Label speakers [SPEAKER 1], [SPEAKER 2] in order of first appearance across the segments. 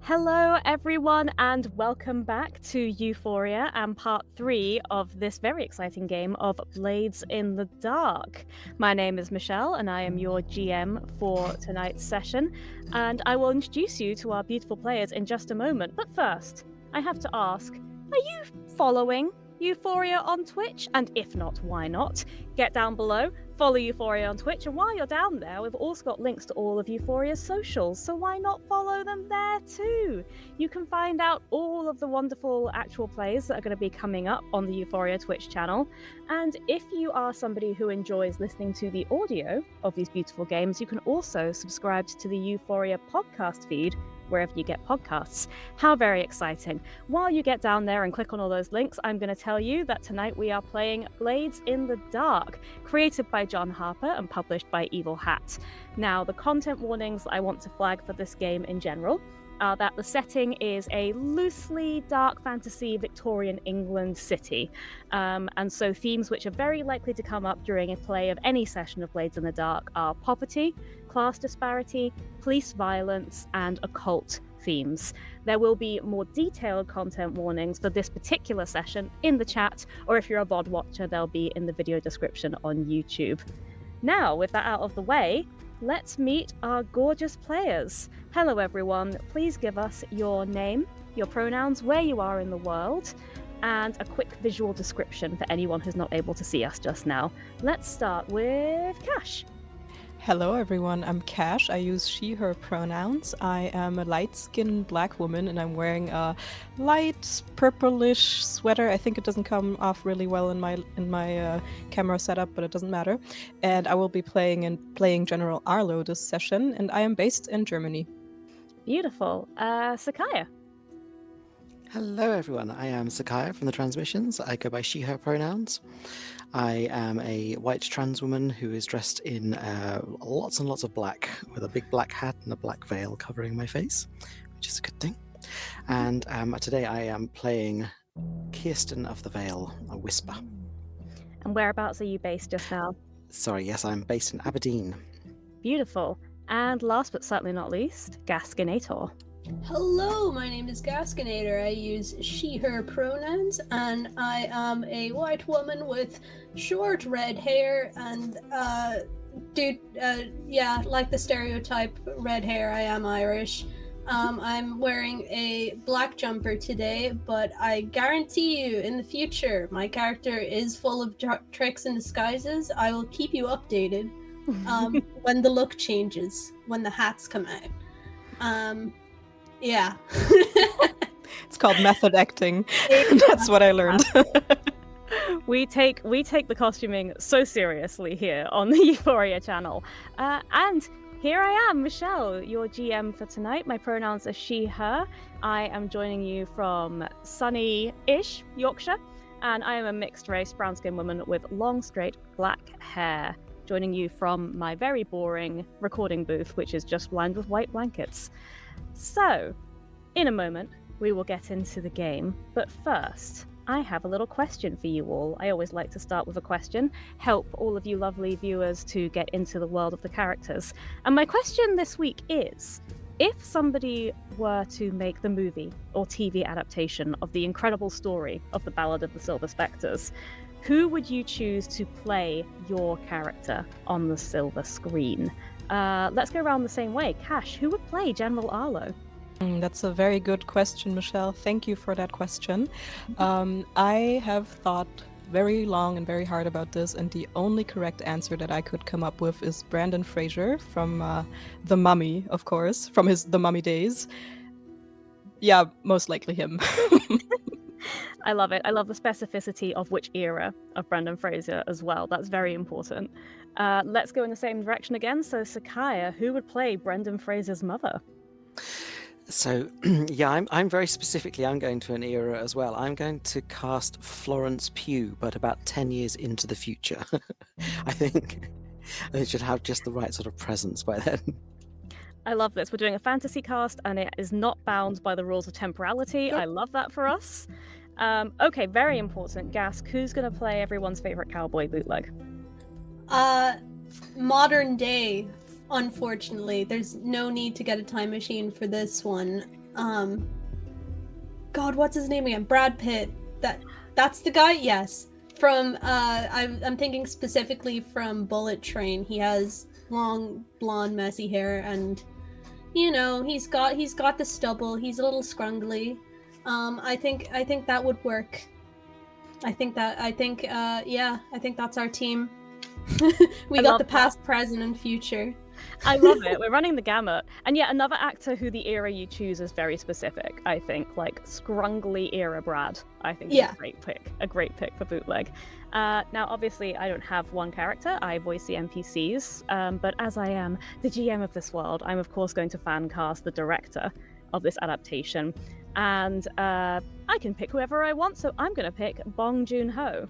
[SPEAKER 1] Hello, everyone, and welcome back to Euphoria and part 3 of this very exciting game of Blades in the Dark. My name is Michelle, and I am your GM for tonight's session, and I will introduce you to our beautiful players in just a moment. But first, I have to ask, are you following Euphoria on Twitch? And if not, why not? Get down below, follow Euphoria on Twitch, and while you're down there, we've also got links to all of Euphoria's socials, so why not follow them there too? You can find out all of the wonderful actual plays that are going to be coming up on the Euphoria Twitch channel, and if you are somebody who enjoys listening to the audio of these beautiful games, you can also subscribe to the Euphoria podcast feed wherever you get podcasts. How very exciting. While you get down there and click on all those links, I'm going to tell you that tonight we are playing Blades in the Dark, created by John Harper and published by Evil Hat. Now, the content warnings I want to flag for this game in general are that the setting is a loosely dark fantasy Victorian England city. And so themes which are very likely to come up during a play of any session of Blades in the Dark are poverty, class disparity, police violence, and occult themes. There will be more detailed content warnings for this particular session in the chat, or if you're a VOD watcher, they'll be in the video description on YouTube. Now, with that out of the way, let's meet our gorgeous players. Hello everyone, please give us your name, your pronouns, where you are in the world, and a quick visual description for anyone who's not able to see us just now. Let's start with Cash.
[SPEAKER 2] Hello everyone, I'm Cash. I use she, her pronouns. I am a light-skinned black woman and I'm wearing a light purplish sweater. I think it doesn't come off really well in my camera setup, but it doesn't matter. And I will be playing General Arlo this session, and I am based in Germany.
[SPEAKER 1] Beautiful. Sakaya.
[SPEAKER 3] Hello everyone, I am Sakaya from the Transmissions. I go by she, her pronouns. I am a white trans woman who is dressed in lots and lots of black, with a big black hat and a black veil covering my face, which is a good thing. And today I am playing Kirsten of the Vale, a whisper.
[SPEAKER 1] And whereabouts are you based just now?
[SPEAKER 3] Sorry, yes, I'm based in Aberdeen.
[SPEAKER 1] Beautiful. And last but certainly not least, Gaskinator.
[SPEAKER 4] Hello, my name is Gaskinator. I use she, her pronouns, and I am a white woman with short red hair and, like the stereotype red hair, I am Irish. I'm wearing a black jumper today, but I guarantee you, in the future, my character is full of tricks and disguises. I will keep you updated when the look changes, when the hats come out. Yeah.
[SPEAKER 2] It's called method acting. That's what I learned.
[SPEAKER 1] We take the costuming so seriously here on the Euphoria channel. And here I am, Michelle, your GM for tonight. My pronouns are she, her. I am joining you from sunny-ish Yorkshire, and I am a mixed race brown-skinned woman with long, straight black hair, joining you from my very boring recording booth, which is just lined with white blankets. So, in a moment, we will get into the game, but first, I have a little question for you all. I always like to start with a question, help all of you lovely viewers to get into the world of the characters. And my question this week is, if somebody were to make the movie or TV adaptation of the incredible story of the Ballad of the Silver Spectres, who would you choose to play your character on the silver screen? Let's go around the same way. Cash, who would play General Arlo?
[SPEAKER 2] That's a very good question, Michelle. Thank you for that question. I have thought very long and very hard about this, and the only correct answer that I could come up with is Brendan Fraser from The Mummy, of course, from his The Mummy days. Yeah, most likely him.
[SPEAKER 1] I love it. I love the specificity of which era of Brendan Fraser as well. That's very important. Let's go in the same direction again. So, Sakaya, who would play Brendan Fraser's mother?
[SPEAKER 3] So, yeah, I'm very specifically, I'm going to an era as well. I'm going to cast Florence Pugh, but about 10 years into the future. I think it should have just the right sort of presence by then.
[SPEAKER 1] I love this. We're doing a fantasy cast, and it is not bound by the rules of temporality. I love that for us. Okay, very important. Gask, who's going to play everyone's favorite cowboy bootleg?
[SPEAKER 4] Modern day, unfortunately. There's no need to get a time machine for this one. God, what's his name again? Brad Pitt. That's the guy. Yes, from I'm thinking specifically from Bullet Train. He has long blonde messy hair, and he's got the stubble. He's a little scrungly. I think that would work. I think that's our team. We got the past, present, and future.
[SPEAKER 1] I love it. We're running the gamut. And yet another actor who the era you choose is very specific, I think. Like scrungly era Brad, I think is a great pick. A great pick for bootleg. Now, obviously, I don't have one character. I voice the NPCs. But as I am the GM of this world, I'm of course going to fan cast the director of this adaptation. And I can pick whoever I want, so I'm going to pick Bong Joon-ho.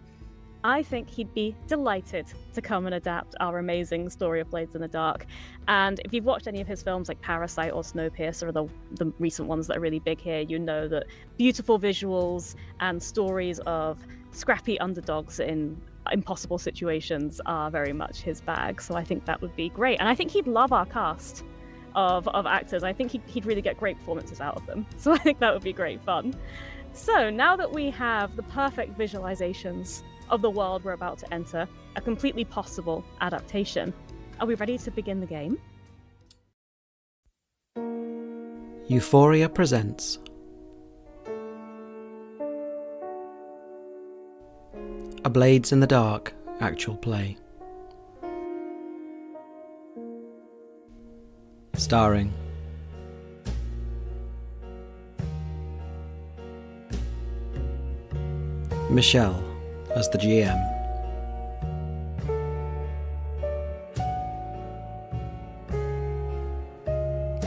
[SPEAKER 1] I think he'd be delighted to come and adapt our amazing story of Blades in the Dark. And if you've watched any of his films like Parasite or Snowpiercer, or the recent ones that are really big here, you know that beautiful visuals and stories of scrappy underdogs in impossible situations are very much his bag. So I think that would be great. And I think he'd love our cast of actors. I think he'd really get great performances out of them. So I think that would be great fun. So now that we have the perfect visualizations of the world we're about to enter, a completely possible adaptation, are we ready to begin the game?
[SPEAKER 3] EUphoria presents a Blades in the Dark actual play. Starring Michelle as the GM,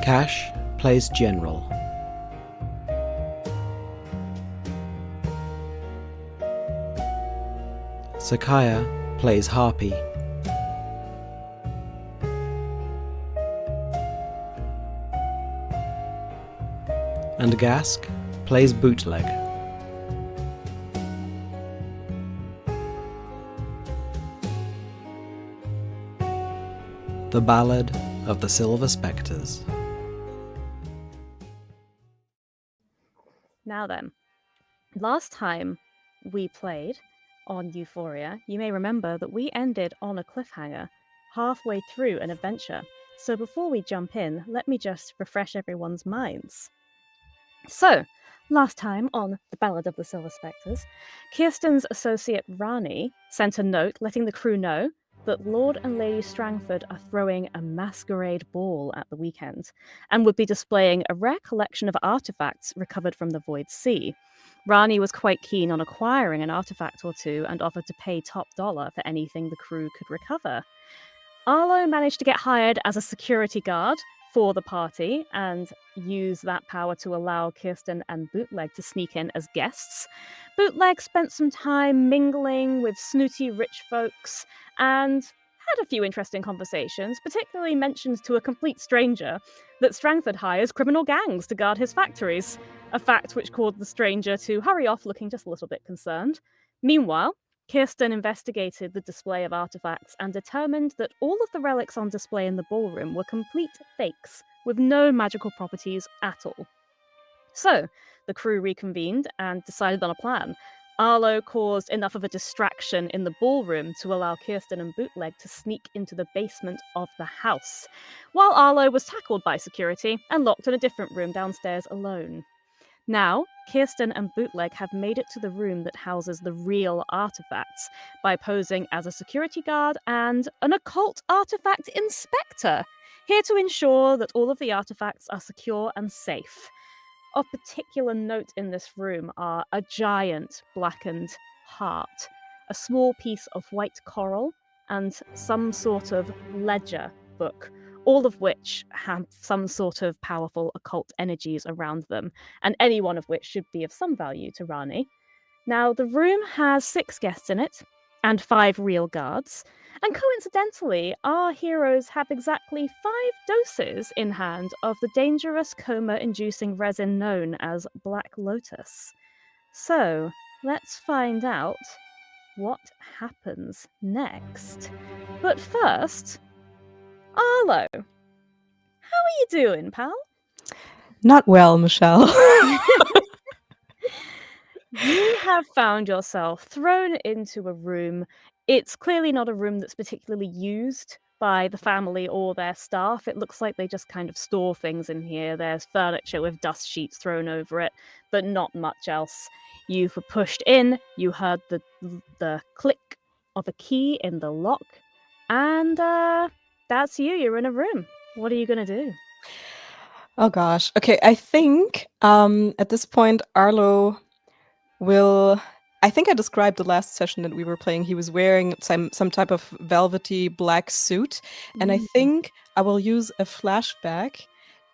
[SPEAKER 3] Cash plays General, Sakaya plays Harpy, and Gask plays Bootleg. The Ballad of the Silver Spectres.
[SPEAKER 1] Now then, last time we played on EUphoria, you may remember that we ended on a cliffhanger halfway through an adventure. So before we jump in, let me just refresh everyone's minds. So, last time on The Ballad of the Silver Spectres, Kirsten's associate Rani sent a note letting the crew know that Lord and Lady Strangford are throwing a masquerade ball at the weekend and would be displaying a rare collection of artifacts recovered from the Void Sea. Rani was quite keen on acquiring an artifact or two and offered to pay top dollar for anything the crew could recover. Arlo managed to get hired as a security guard for the party and use that power to allow Kirsten and Bootleg to sneak in as guests. Bootleg spent some time mingling with snooty rich folks and had a few interesting conversations, particularly mentioned to a complete stranger that Strangford hires criminal gangs to guard his factories, a fact which caused the stranger to hurry off looking just a little bit concerned. Meanwhile, Kirsten investigated the display of artifacts and determined that all of the relics on display in the ballroom were complete fakes, with no magical properties at all. So, the crew reconvened and decided on a plan. Arlo caused enough of a distraction in the ballroom to allow Kirsten and Bootleg to sneak into the basement of the house, while Arlo was tackled by security and locked in a different room downstairs alone. Now, Kirsten and Bootleg have made it to the room that houses the real artifacts by posing as a security guard and an occult artifact inspector, here to ensure that all of the artifacts are secure and safe. Of particular note in this room are a giant blackened heart, a small piece of white coral, and some sort of ledger book, all of which have some sort of powerful occult energies around them, and any one of which should be of some value to Rani. Now, the room has 6 guests in it, and 5 real guards, and coincidentally, our heroes have exactly 5 doses in hand of the dangerous coma-inducing resin known as Black Lotus. So, let's find out what happens next. But first, Arlo, how are you doing, pal?
[SPEAKER 2] Not well, Michelle.
[SPEAKER 1] You have found yourself thrown into a room. It's clearly not a room that's particularly used by the family or their staff. It looks like they just kind of store things in here. There's furniture with dust sheets thrown over it, but not much else. You were pushed in, you heard the click of a key in the lock, and that's you. You're in a room. What are you going to do?
[SPEAKER 2] Oh gosh. Okay, I think at this point Arlo will. I think I described the last session that we were playing. He was wearing some type of velvety black suit, and I think I will use a flashback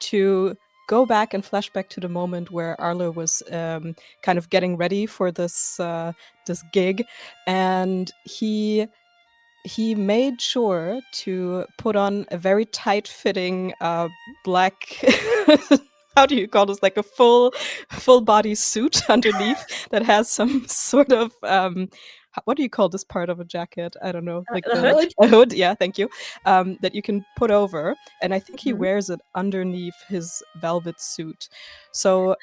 [SPEAKER 2] to go back and flashback to the moment where Arlo was kind of getting ready for this gig, and he made sure to put on a very tight-fitting black how do you call this, like a full body suit underneath that has some sort of what do you call this part of a jacket? I don't know, like
[SPEAKER 1] The hood?
[SPEAKER 2] a hood. Yeah, thank you. That you can put over, and I think he
[SPEAKER 1] Mhm.
[SPEAKER 2] wears it underneath his velvet suit. So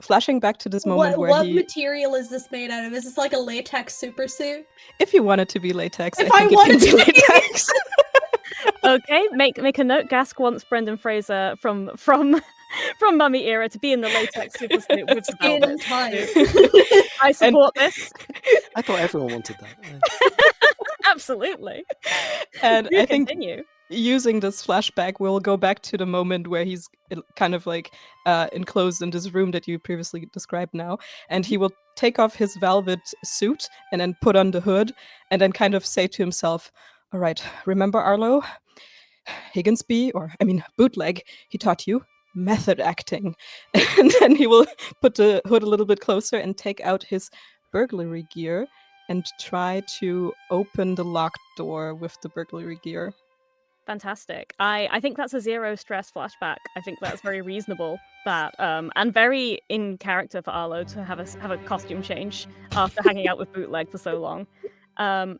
[SPEAKER 2] flashing back to this moment where
[SPEAKER 4] What
[SPEAKER 2] he,
[SPEAKER 4] material is this made out of? Is this like a latex super suit?
[SPEAKER 2] if you want it to be latex,
[SPEAKER 4] If
[SPEAKER 2] I think
[SPEAKER 4] I
[SPEAKER 2] it can
[SPEAKER 4] wanted
[SPEAKER 2] be
[SPEAKER 4] to be
[SPEAKER 2] latex.
[SPEAKER 1] Okay, make a note. Gask wants Brendan Fraser from Mummy era to be in the latex super suit with the
[SPEAKER 4] Skin
[SPEAKER 1] velvet.
[SPEAKER 4] tight.
[SPEAKER 1] I support this.
[SPEAKER 3] I thought everyone wanted that.
[SPEAKER 1] Absolutely.
[SPEAKER 2] And
[SPEAKER 1] You
[SPEAKER 2] I think
[SPEAKER 1] continue.
[SPEAKER 2] using this flashback, we'll go back to the moment where he's kind of like enclosed in this room that you previously described now, and he will take off his velvet suit and then put on the hood, and then kind of say to himself, "All right, remember Arlo? Higginsby, or I mean Bootleg, he taught you method acting." And then he will put the hood a little bit closer and take out his burglary gear and try to open the locked door with the burglary gear.
[SPEAKER 1] Fantastic. I think that's a zero stress flashback. I think that's very reasonable. That and very in character for Arlo to have a costume change after hanging out with Bootleg for so long.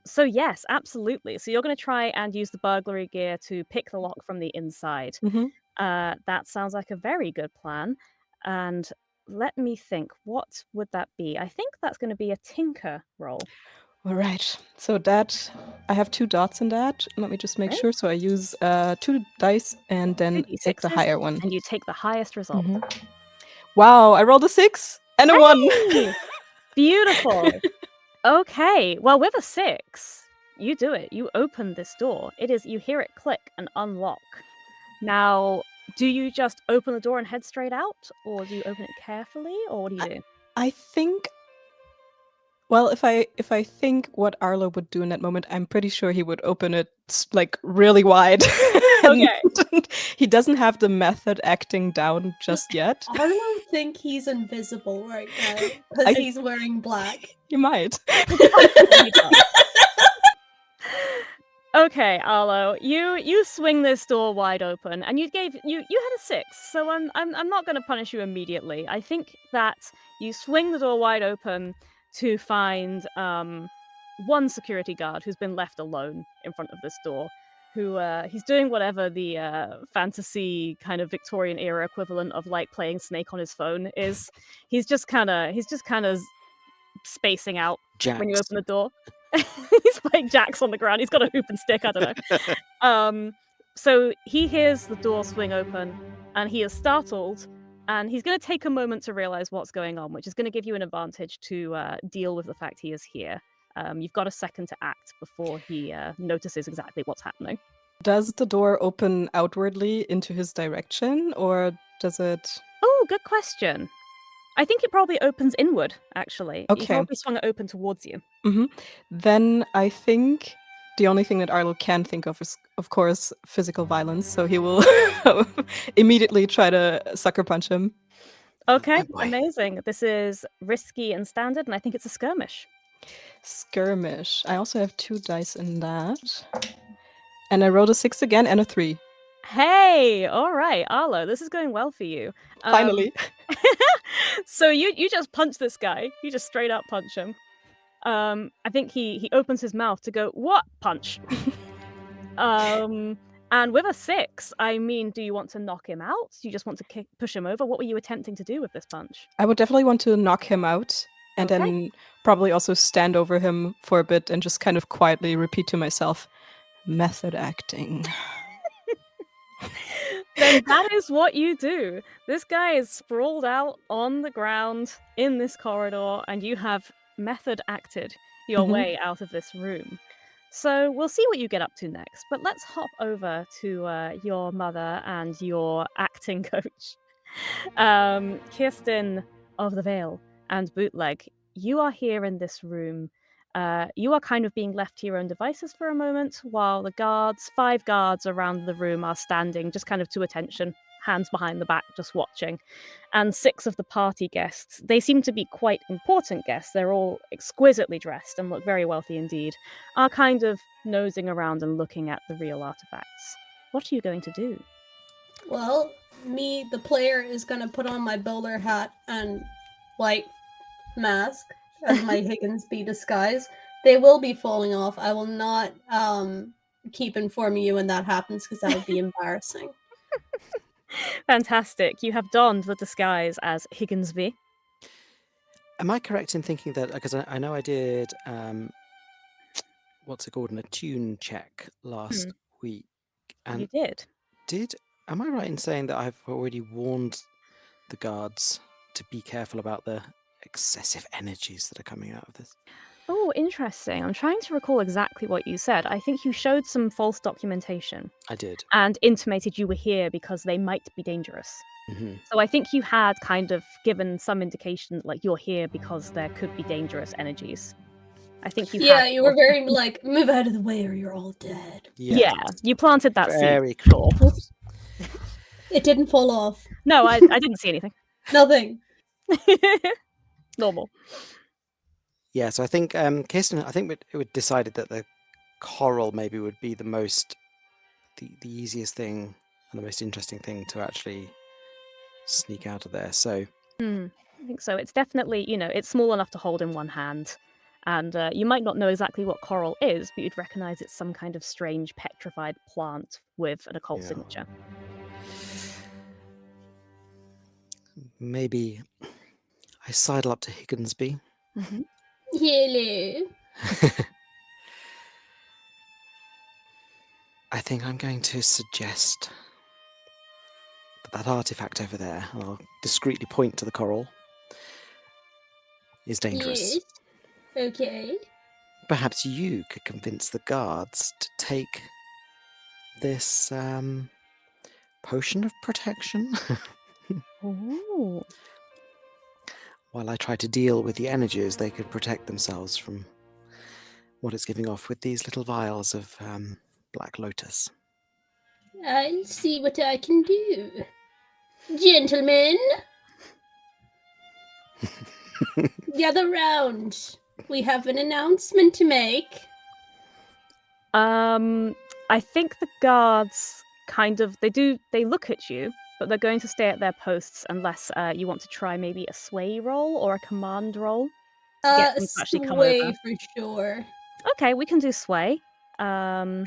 [SPEAKER 1] So yes, absolutely. So you're going to try and use the burglary gear to pick the lock from the inside.
[SPEAKER 2] Mhm.
[SPEAKER 1] That sounds like a very good plan. And let me think, what would that be? I think that's going to be a tinker roll.
[SPEAKER 2] All right. So that I have 2 dots in that. Let me just make
[SPEAKER 1] Right?
[SPEAKER 2] sure. So I use 2 dice and then take the
[SPEAKER 1] 2d6s,
[SPEAKER 2] higher one.
[SPEAKER 1] and you take the highest result.
[SPEAKER 2] Mhm. Wow, I rolled a 6 and a 1.
[SPEAKER 1] Hey! Beautiful. Okay, well, with a 6, you do it. You open this door. You hear it click and unlock. Now, do you just open the door and head straight out, or do you open it carefully, or what do you do?
[SPEAKER 2] I think. Well, if I think what Arlo would do in that moment, I'm pretty sure he would open it like really wide. And he doesn't have the method acting down just yet.
[SPEAKER 4] I don't think he's invisible right now because he's wearing black.
[SPEAKER 2] He might.
[SPEAKER 1] Okay, Arlo, you swing this door wide open, and you had a 6, so I'm not going to punish you immediately. I think that you swing the door wide open to find one security guard who's been left alone in front of this door, who he's doing whatever the fantasy kind of Victorian era equivalent of like playing Snake on his phone is. He's just kind of spacing out when you
[SPEAKER 3] Jax.
[SPEAKER 1] open the door. He's playing jacks on the ground. He's got a hoop and stick. I don't know. So he hears the door swing open, and he is startled, and he's going to take a moment to realize what's going on, which is going to give you an advantage to deal with the fact he is here. You've got a second to act before he notices exactly what's happening.
[SPEAKER 2] Does the door open outwardly into his direction, or does it?
[SPEAKER 1] Oh, good question. I think it probably opens inward, actually.
[SPEAKER 2] Okay.
[SPEAKER 1] You probably swung it open towards you.
[SPEAKER 2] Mm-hmm. Then I think the only thing that Arlo can think of is, of course, physical violence. So he will immediately try to sucker punch him.
[SPEAKER 1] Okay,
[SPEAKER 3] Oh boy.
[SPEAKER 1] amazing. This is risky and standard, and I think it's a skirmish.
[SPEAKER 2] Skirmish. I also have 2 dice in that. And I rolled a 6 again and a 3.
[SPEAKER 1] Hey, all right, Arlo, this is going well for you.
[SPEAKER 2] Finally.
[SPEAKER 1] So you just punch this guy. You just straight up punch him. I think he opens his mouth to go, "What?" Punch. And with a 6, I mean, do you want to knock him out? Do you just want to push him over? What were you attempting to do with this punch?
[SPEAKER 2] I would definitely want to knock him out and
[SPEAKER 1] Okay.
[SPEAKER 2] then probably also stand over him for a bit and just kind of quietly repeat to myself, method acting.
[SPEAKER 1] Then that is what you do. This guy is sprawled out on the ground in this corridor, and you have method acted your way out of this room. So we'll see what you get up to next, but let's hop over to your mother and your acting coach. Kirsten of the Vale and Bootleg, you are here in this room. You are kind of being left to your own devices for a moment while the guards, 5 guards around the room, are standing just kind of to attention, hands behind the back, just watching. And 6 of the party guests, they seem to be quite important guests, they're all exquisitely dressed and look very wealthy indeed, are kind of nosing around and looking at the real artifacts. What are you going to do?
[SPEAKER 4] Well, me, the player, is gonna put on my bowler hat and white mask as my Higginsby disguise. They will be falling off. I will not keep informing you when that happens because that would be embarrassing.
[SPEAKER 1] Fantastic. You have donned the disguise as Higginsby.
[SPEAKER 3] Am I correct in thinking that, because I know I did, what's it called, an attune check last week, and
[SPEAKER 1] You did.
[SPEAKER 3] am I right in saying that I've already warned the guards to be careful about the excessive energies that are coming out of this?
[SPEAKER 1] Oh, interesting. I'm trying to recall exactly what you said. I think you showed some false documentation
[SPEAKER 3] I did.
[SPEAKER 1] and intimated you were here because they might be dangerous. So I think you had kind of given some indication that, like, you're here because there could be dangerous energies. I think you
[SPEAKER 4] Yeah,
[SPEAKER 1] had
[SPEAKER 4] you were very like, move out of the way or you're all dead.
[SPEAKER 1] Yeah, you planted that
[SPEAKER 3] Very
[SPEAKER 1] seed.
[SPEAKER 3] cool.
[SPEAKER 4] Whoops. It didn't fall off.
[SPEAKER 1] No, I didn't see anything.
[SPEAKER 4] Nothing.
[SPEAKER 1] Normal.
[SPEAKER 3] Yeah, so I think Kirsten, I think it would decided that the coral maybe would be the easiest thing and the most interesting thing to actually sneak out of there. So
[SPEAKER 1] I think so. It's definitely, it's small enough to hold in one hand. And you might not know exactly what coral is, but you'd recognize it's some kind of strange petrified plant with an occult signature.
[SPEAKER 3] maybe I sidle up to Higginsby.
[SPEAKER 4] Hello.
[SPEAKER 3] I think I'm going to suggest that artifact over there, and I'll discreetly point to the coral, is dangerous.
[SPEAKER 4] Yes. Okay.
[SPEAKER 3] Perhaps you could convince the guards to take this potion of protection
[SPEAKER 1] Ooh.
[SPEAKER 3] while I try to deal with the energies. They could protect themselves from what it's giving off with these little vials of black lotus.
[SPEAKER 4] I'll see what I can do. Gentlemen, gather round. We have an announcement to make.
[SPEAKER 1] I think the guards kind of they look at you, but they're going to stay at their posts unless you want to try maybe a sway roll or a command roll to get them to actually come
[SPEAKER 4] Sway
[SPEAKER 1] over.
[SPEAKER 4] for sure.
[SPEAKER 1] Okay, we can do sway. I'm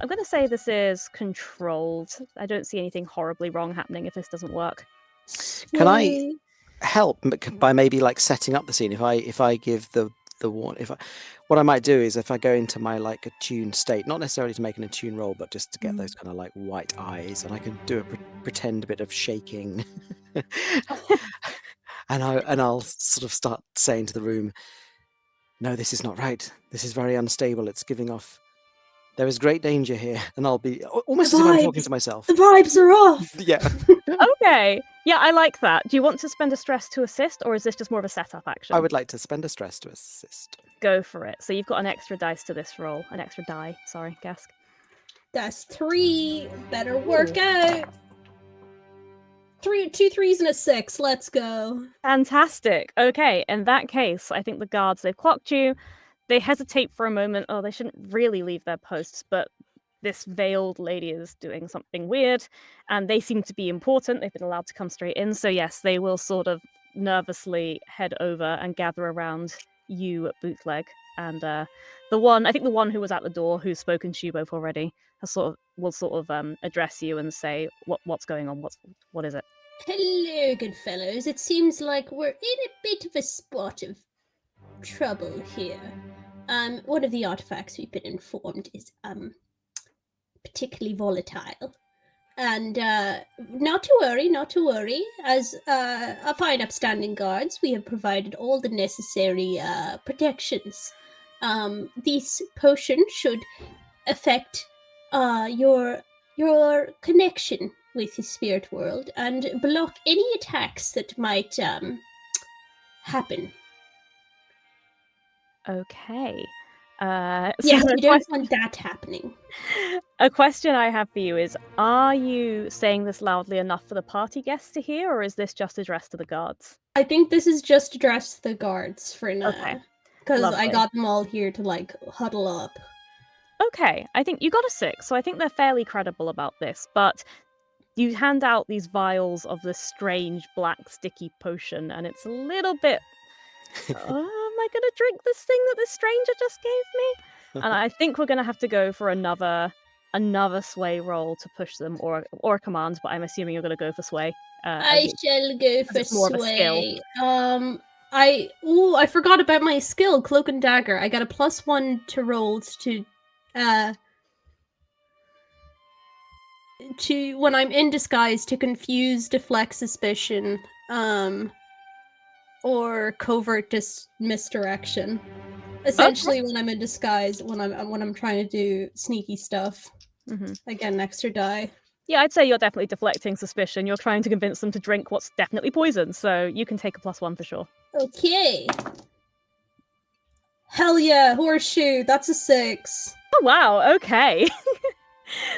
[SPEAKER 1] going to say this is controlled. I don't see anything horribly wrong happening if this doesn't work.
[SPEAKER 3] Can I help by maybe like setting up the scene? If I give the warn, what I might do is if I go into my like attuned state, not necessarily to make an attune roll, but just to get those kind of like white eyes, and I can do a pretend bit of shaking, and I'll sort of start saying to the room, "No, this is not right. This is very unstable. It's giving off. There is great danger here," and I'll be almost as if I'm talking to myself.
[SPEAKER 4] The vibes are off.
[SPEAKER 3] Yeah.
[SPEAKER 1] Okay. Yeah, I like that. Do you want to spend a stress to assist, or is this just more of a setup action?
[SPEAKER 3] I would like to spend a stress to assist.
[SPEAKER 1] Go for it. So you've got an extra dice to this roll. An extra die. Sorry, Gask.
[SPEAKER 4] That's 3. Better work out. 2 3s and a 6. Let's go.
[SPEAKER 1] Fantastic. Okay, in that case, I think the guards, they've clocked you. They hesitate for a moment. Oh, they shouldn't really leave their posts, but this veiled lady is doing something weird, and they seem to be important. They've been allowed to come straight in. So yes, they will sort of nervously head over and gather around you, Bootleg, and the one who was at the door, who's spoken to you both already, will address you and say, what's going on? What is it?
[SPEAKER 4] Hello, good fellows. It seems like we're in a bit of a spot of trouble here. One of the artifacts we've been informed is particularly volatile. And not to worry. As a fine upstanding guards, we have provided all the necessary protections. This potion should affect your connection with the spirit world and block any attacks that might happen.
[SPEAKER 1] Okay.
[SPEAKER 4] Yes,
[SPEAKER 1] so
[SPEAKER 4] you don't want that happening.
[SPEAKER 1] A question I have for you is, are you saying this loudly enough for the party guests to hear, or is this just addressed to the guards?
[SPEAKER 4] I think this is just addressed to the guards for now.
[SPEAKER 1] Okay.
[SPEAKER 4] Because I
[SPEAKER 1] Lovely.
[SPEAKER 4] got them all here to, like, huddle up.
[SPEAKER 1] Okay, I think you got a 6, so I think they're fairly credible about this, but you hand out these vials of this strange black sticky potion, and it's a little bit, am I going to drink this thing that this stranger just gave me? And I think we're going to have to go for another sway roll to push them, or a command, but I'm assuming you're going to go for sway.
[SPEAKER 4] I shall go for
[SPEAKER 1] it's more of a skill.
[SPEAKER 4] sway. I forgot about my skill, Cloak and Dagger. I got a +1 to rolls to when I'm in disguise to confuse, deflect suspicion, or covert misdirection. Essentially, when I'm in disguise, when I'm trying to do sneaky stuff, I get an extra die.
[SPEAKER 1] Yeah, I'd say you're definitely deflecting suspicion. You're trying to convince them to drink what's definitely poison, so you can take a +1 for sure.
[SPEAKER 4] Okay. Hell yeah, horseshoe. That's a 6.
[SPEAKER 1] Oh wow, okay.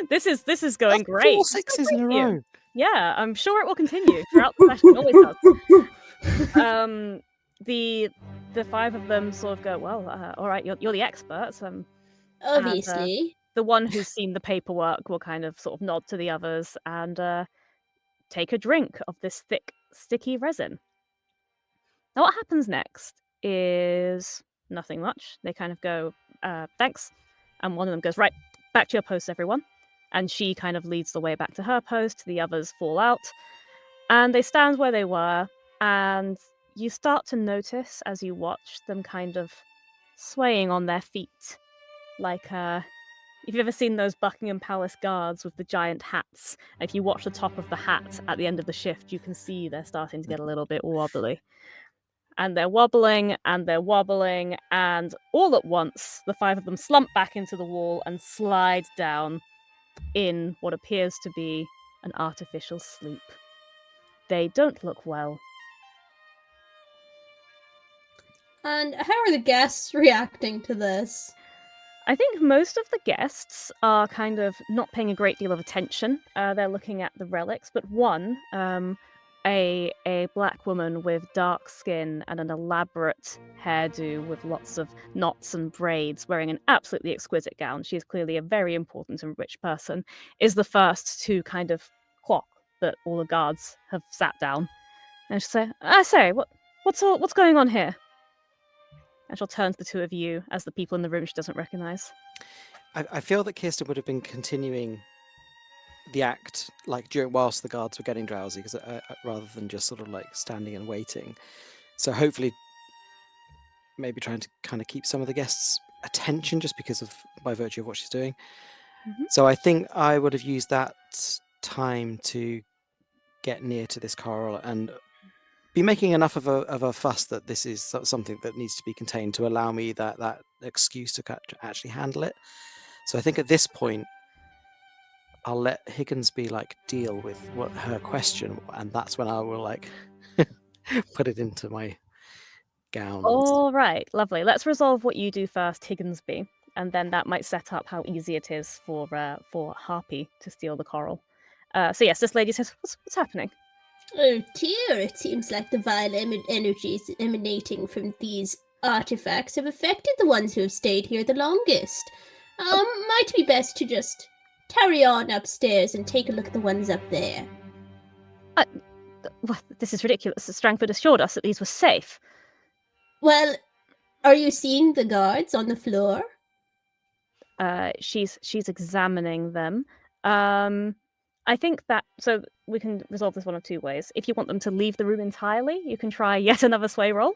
[SPEAKER 1] This is going
[SPEAKER 3] That's
[SPEAKER 1] great.
[SPEAKER 3] 4 6s in a row.
[SPEAKER 1] Yeah, I'm sure it will continue throughout the session. It always does. The 5 of them sort of go, well, all right, you're the experts.
[SPEAKER 4] Obviously.
[SPEAKER 1] And, the one who's seen the paperwork will kind of sort of nod to the others and take a drink of this thick, sticky resin. Now, what happens next is nothing much. They kind of go, thanks. And one of them goes, right, back to your posts, everyone. And she kind of leads the way back to her post. The others fall out. And they stand where they were. And you start to notice as you watch them kind of swaying on their feet. Like, if you've ever seen those Buckingham Palace guards with the giant hats, if you watch the top of the hat at the end of the shift, you can see they're starting to get a little bit wobbly. And they're wobbling, and all at once, the 5 of them slump back into the wall and slide down in what appears to be an artificial sleep. They don't look well.
[SPEAKER 4] And how are the guests reacting to this?
[SPEAKER 1] I think most of the guests are kind of not paying a great deal of attention. They're looking at the relics, but one, a black woman with dark skin and an elaborate hairdo with lots of knots and braids, wearing an absolutely exquisite gown. She is clearly a very important and rich person, is the first to kind of clock that all the guards have sat down. And she'll say, I say, what's going on here? And she'll turn to the 2 of you as the people in the room she doesn't recognise.
[SPEAKER 3] I feel that Kirsten would have been continuing the act like whilst the guards were getting drowsy, because rather than just sort of like standing and waiting. So hopefully, maybe trying to kind of keep some of the guests' attention just by virtue of what she's doing. So I think I would have used that time to get near to this coral and be making enough of a fuss that this is something that needs to be contained to allow me that excuse to actually handle it. So I think at this point, I'll let Higginsby like deal with what her question, and that's when I will like put it into my gown.
[SPEAKER 1] All right, lovely. Let's resolve what you do first, Higginsby, and then that might set up how easy it is for Harpy to steal the coral. So yes, this lady says, "What's happening?"
[SPEAKER 4] Oh dear, it seems like the vile energies emanating from these artifacts have affected the ones who have stayed here the longest. Might be best to just carry on upstairs and take a look at the ones up there.
[SPEAKER 1] This is ridiculous. Strangford assured us that these were safe.
[SPEAKER 4] Well, are you seeing the guards on the floor?
[SPEAKER 1] she's examining them. I think that so we can resolve this one of two ways. If you want them to leave the room entirely, you can try yet another sway roll,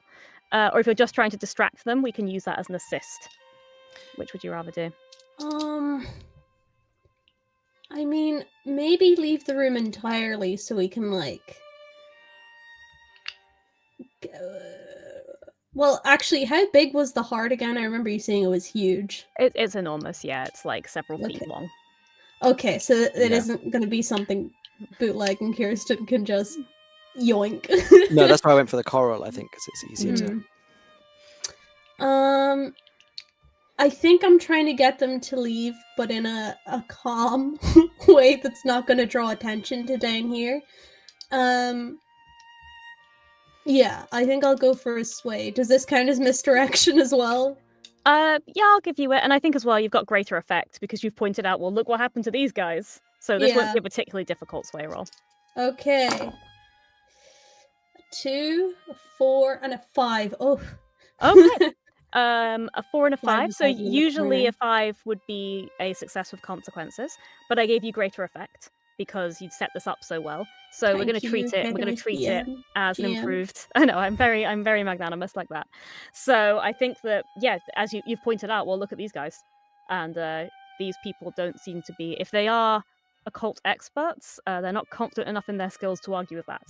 [SPEAKER 1] or if you're just trying to distract them, we can use that as an assist. Which would you rather do?
[SPEAKER 4] I mean, maybe leave the room entirely so we can like. Well, actually, how big was the heart again? I remember you saying it was huge.
[SPEAKER 1] It's enormous, yeah. It's like several feet long.
[SPEAKER 4] Okay, so it isn't going to be something Bootleg and Kirsten can just yoink.
[SPEAKER 3] No, that's why I went for the coral, I think, because it's easier
[SPEAKER 4] to... I think I'm trying to get them to leave, but in a calm way that's not going to draw attention to down here. Yeah, I think I'll go for a sway. Does this count as misdirection as well?
[SPEAKER 1] Yeah, I'll give you it. And I think as well you've got greater effect because you've pointed out, well, look what happened to these guys. So this won't be a particularly difficult sway roll.
[SPEAKER 4] Okay. 2, a 4, and a 5. Oh.
[SPEAKER 1] Okay. A 4 and a 5. So usually a 5 would be a success with consequences, but I gave you greater effect because you'd set this up so well. So we're going to treat it. We're going to treat it as an improved. I know. I'm very magnanimous like that. So I think that as you've pointed out, well, look at these guys, and these people don't seem to be. If they are occult experts, they're not confident enough in their skills to argue with that.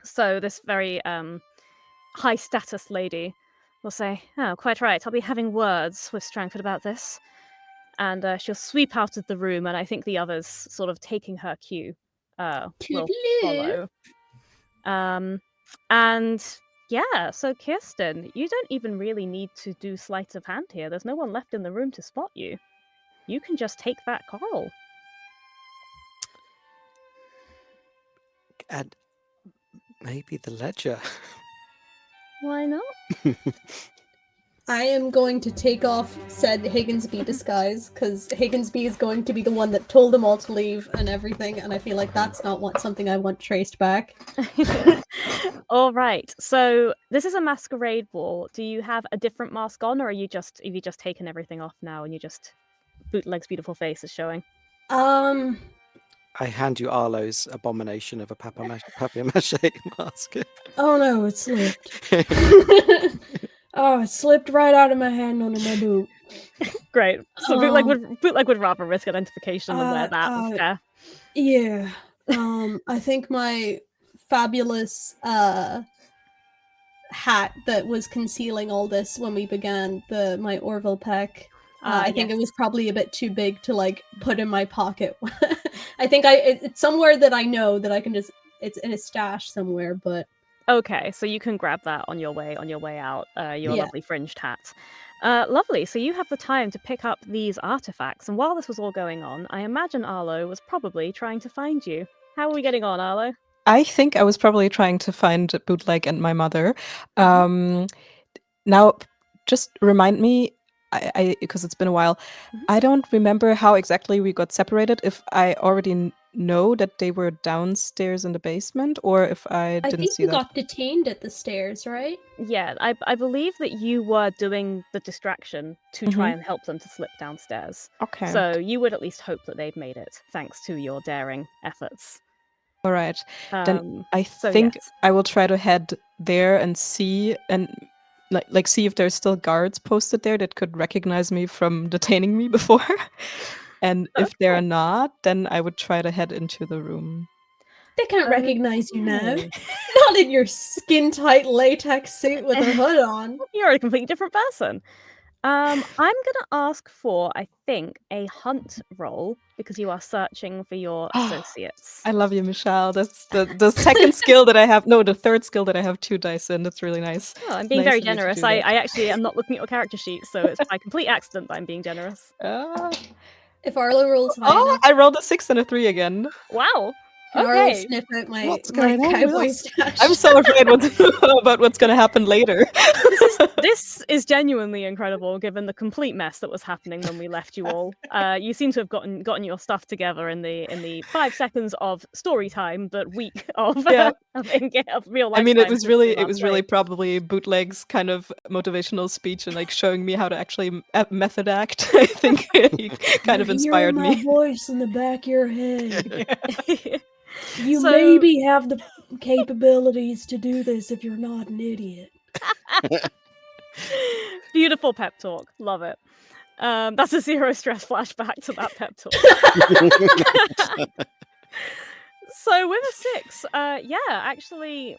[SPEAKER 1] So this very high status lady will say, "Oh, quite right. I'll be having words with Strangford about this." And she'll sweep out of the room, and I think the others, sort of taking her cue, will follow. And yeah, so Kirsten, you don't even really need to do sleight of hand here. There's no one left in the room to spot you. You can just take that coral.
[SPEAKER 3] And maybe the ledger.
[SPEAKER 1] Why not?
[SPEAKER 4] I am going to take off said Higginsby disguise, because Higginsby is going to be the one that told them all to leave and everything, and I feel like that's not something I want traced back.
[SPEAKER 1] All right, so this is a masquerade ball. Do you have a different mask on, or have you just taken everything off now and you just Bootleg's beautiful face is showing?
[SPEAKER 3] I hand you Arlo's abomination of a papier-mâché mask.
[SPEAKER 4] Oh no, it slipped. Oh, it slipped right out of my hand onto my boot.
[SPEAKER 1] Great. So Bootleg would rather risk identification than wear that.
[SPEAKER 4] Yeah. I think my fabulous hat that was concealing all this when we began my Orville Peck. I think it was probably a bit too big to like put in my pocket. I think it's somewhere that I know that I can just. It's in a stash somewhere, but.
[SPEAKER 1] Okay, so you can grab that on your way out. Your lovely fringed hat. Lovely. So you have the time to pick up these artifacts, and while this was all going on, I imagine Arlo was probably trying to find you. How are we getting on, Arlo?
[SPEAKER 2] I think I was probably trying to find Bootleg and my mother. Now, just remind me, because it's been a while, I don't remember how exactly we got separated. If I already know that they were downstairs in the basement, or if I didn't see that.
[SPEAKER 4] I think you got detained at the stairs, right?
[SPEAKER 1] Yeah, I believe that you were doing the distraction to try and help them to slip downstairs.
[SPEAKER 2] Okay.
[SPEAKER 1] So you would at least hope that they'd made it, thanks to your daring efforts.
[SPEAKER 2] All right. Then I think I will try to head there and see, and like see if there's still guards posted there that could recognize me from detaining me before. And if they're not, then I would try to head into the room.
[SPEAKER 4] They can't recognize you now. Not in your skin-tight latex suit with a hood on.
[SPEAKER 1] You're a completely different person. I'm going to ask for, I think, a hunt roll, because you are searching for your associates.
[SPEAKER 2] I love you, Michelle. That's the second skill that I have. No, the third skill that I have 2 dice in. That's really nice.
[SPEAKER 1] Oh, I'm being very generous. I actually am not looking at your character sheet, so it's by complete accident that I'm being generous.
[SPEAKER 4] If Arlo rolls high enough.
[SPEAKER 2] I rolled a 6 and a 3 again.
[SPEAKER 1] Wow.
[SPEAKER 4] Can Arlo
[SPEAKER 1] Okay.
[SPEAKER 4] sniff out my
[SPEAKER 3] What's going on with
[SPEAKER 4] cowboy
[SPEAKER 3] us?
[SPEAKER 4] stash?
[SPEAKER 2] I'm so afraid about what's going to happen later.
[SPEAKER 1] This is genuinely incredible, given the complete mess that was happening when we left you all. You seem to have gotten your stuff together in the 5 seconds of story time, but week of
[SPEAKER 2] Yeah.
[SPEAKER 1] of real life.
[SPEAKER 2] I mean,
[SPEAKER 1] time
[SPEAKER 2] it was
[SPEAKER 1] since we
[SPEAKER 2] really
[SPEAKER 1] last played.
[SPEAKER 2] probably Bootleg's kind of motivational speech and like showing me how to actually method act. I think he kind of inspired
[SPEAKER 5] Hearing my
[SPEAKER 2] me.
[SPEAKER 5] voice in the back of your head. You
[SPEAKER 1] So-
[SPEAKER 5] maybe have the capabilities to do this if you're not an idiot.
[SPEAKER 1] Beautiful pep talk, love it. That's a zero stress flashback to that pep talk. So with a 6, yeah, actually,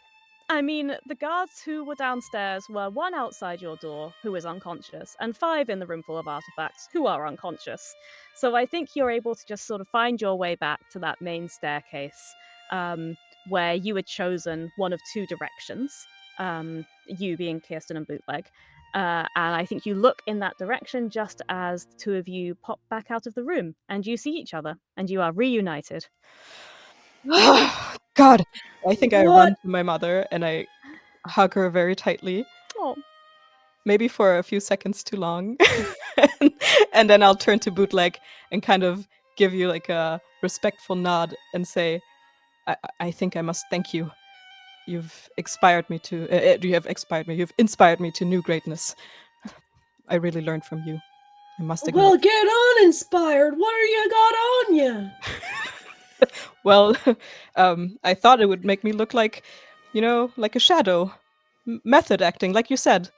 [SPEAKER 1] I mean, the guards who were downstairs were 1 outside your door, who is unconscious, and 5 in the room full of artifacts, who are unconscious. So I think you're able to just sort of find your way back to that main staircase, where you had chosen one of 2 directions, you being Kirsten and Bootleg. And I think you look in that direction just as the 2 of you pop back out of the room, and you see each other, and you are reunited.
[SPEAKER 2] God, I think I
[SPEAKER 5] What?
[SPEAKER 2] run to my mother and I hug her very tightly,
[SPEAKER 1] Oh,
[SPEAKER 2] maybe for a few seconds too long, and then I'll turn to Bootleg and kind of give you like a respectful nod and say, I think I must thank you. You've inspired me to. You've inspired me to new greatness. I really learned from you. I must admit.
[SPEAKER 5] Well, get uninspired. What are you got on you?
[SPEAKER 2] Well, I thought it would make me look like, like a shadow. Method acting, like you said.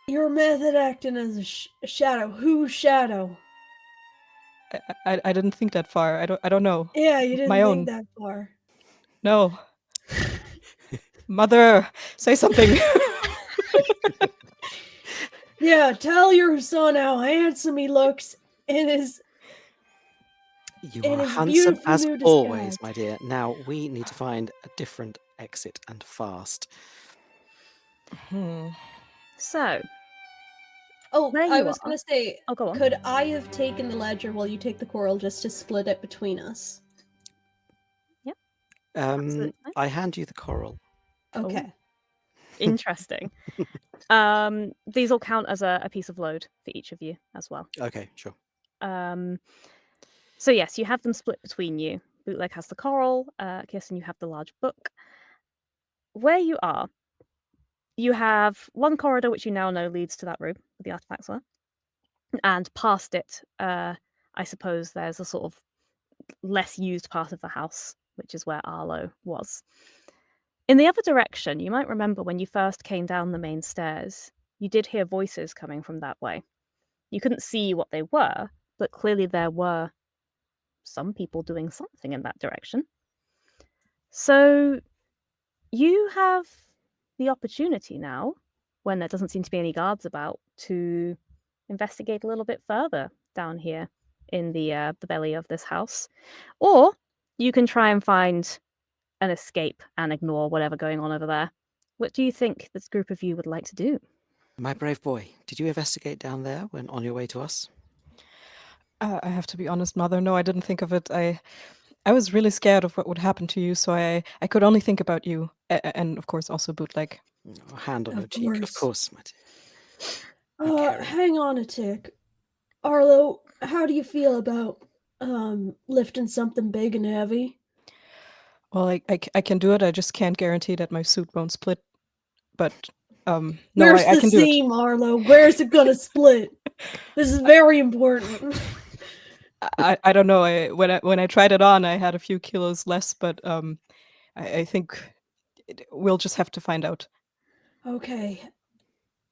[SPEAKER 5] You're method acting as a shadow. Whose shadow?
[SPEAKER 2] I didn't think that far. I don't know.
[SPEAKER 5] Yeah, you didn't
[SPEAKER 2] My
[SPEAKER 5] think
[SPEAKER 2] own.
[SPEAKER 5] that far.
[SPEAKER 2] No. Mother, say something.
[SPEAKER 5] Yeah, tell your son how handsome he looks in his
[SPEAKER 3] You
[SPEAKER 5] And
[SPEAKER 3] are
[SPEAKER 5] his
[SPEAKER 3] handsome
[SPEAKER 5] beautiful
[SPEAKER 3] as
[SPEAKER 5] new
[SPEAKER 3] always,
[SPEAKER 5] disguise.
[SPEAKER 3] my dear. Now we need to find a different exit and fast.
[SPEAKER 1] so
[SPEAKER 4] Oh,
[SPEAKER 1] There
[SPEAKER 4] I
[SPEAKER 1] you
[SPEAKER 4] was
[SPEAKER 1] are.
[SPEAKER 4] gonna say,
[SPEAKER 1] Oh, go on.
[SPEAKER 4] could I have taken the ledger while you take the coral just to split it between us?
[SPEAKER 1] Absolutely fine.
[SPEAKER 3] I hand you the coral.
[SPEAKER 4] Okay.
[SPEAKER 1] Interesting. These all count as a piece of load for each of you as well.
[SPEAKER 3] Okay, sure.
[SPEAKER 1] So yes, you have them split between you. Bootleg has the coral, Kirsten, you have the large book. Where you are, you have one corridor which you now know leads to that room where the artifacts were. And past it, I suppose there's a sort of less used part of the house, which is where Arlo was. In the other direction, you might remember when you first came down the main stairs, you did hear voices coming from that way. You couldn't see what they were, but clearly there were some people doing something in that direction. So you have the opportunity now, when there doesn't seem to be any guards about, to investigate a little bit further down here in the belly of this house. Or you can try and find an escape and ignore whatever going on over there. What do you think this group of you would like to do?
[SPEAKER 3] My brave boy, did you investigate down there when on your way to us?
[SPEAKER 2] I have to be honest, Mother. No, I didn't think of it. I was really scared of what would happen to you, so I could only think about you, and of course also Bootleg.
[SPEAKER 3] Oh, hand on
[SPEAKER 5] Of
[SPEAKER 3] your cheek, of
[SPEAKER 5] course.
[SPEAKER 3] course, my dear. Okay.
[SPEAKER 5] Hang on a tick. Arlo, how do you feel about lifting something big and heavy?
[SPEAKER 2] Well, I can do it. I just can't guarantee that my suit won't split. But no,
[SPEAKER 5] Where's
[SPEAKER 2] I
[SPEAKER 5] the
[SPEAKER 2] can do it.
[SPEAKER 5] seam, Arlo? Where's it gonna split? This is very important.
[SPEAKER 2] I don't know. When I tried it on, I had a few kilos less, but I think we'll just have to find out.
[SPEAKER 5] Okay.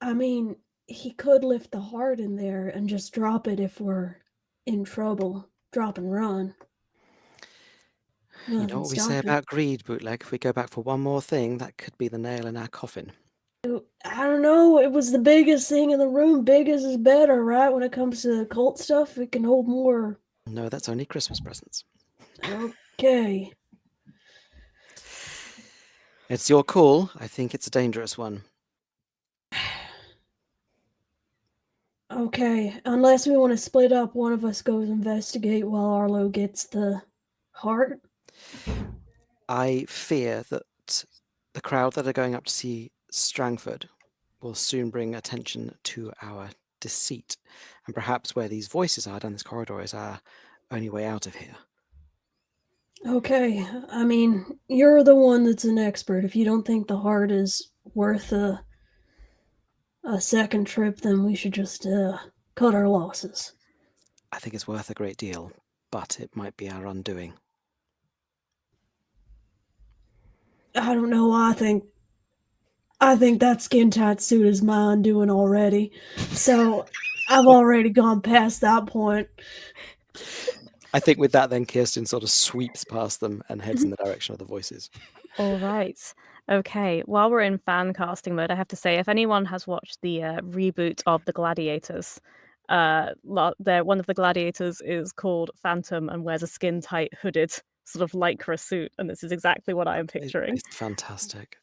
[SPEAKER 5] I mean, he could lift the heart in there and just drop it if we're in trouble. Drop and run.
[SPEAKER 3] You know what we say about greed, Bootleg? If we go back for one more thing, that could be the nail in our coffin.
[SPEAKER 5] I don't know. It was the biggest thing in the room. Biggest is better, right? When it comes to occult stuff, it can hold more.
[SPEAKER 3] No, that's only Christmas presents.
[SPEAKER 5] Okay.
[SPEAKER 3] It's your call. I think it's a dangerous one.
[SPEAKER 5] Okay. Unless we want to split up, one of us goes investigate while Arlo gets the heart.
[SPEAKER 3] I fear that the crowd that are going up to see Strangford will soon bring attention to our deceit, and perhaps where these voices are down this corridor is our only way out of here.
[SPEAKER 5] Okay, I mean, you're the one that's an expert. If you don't think the heart is worth a second trip, then we should just cut our losses.
[SPEAKER 3] I think it's worth a great deal, but it might be our undoing.
[SPEAKER 5] I don't know. I think that skin tight suit is my undoing already. So I've already gone past that point.
[SPEAKER 3] I think with that, then Kirsten sort of sweeps past them and heads in the direction of the voices.
[SPEAKER 1] All right. Okay. While we're in fan casting mode, I have to say, if anyone has watched the reboot of The Gladiators, one of the gladiators is called Phantom and wears a skin-tight hooded sort of lycra suit, and this is exactly what I am picturing.
[SPEAKER 3] It's fantastic.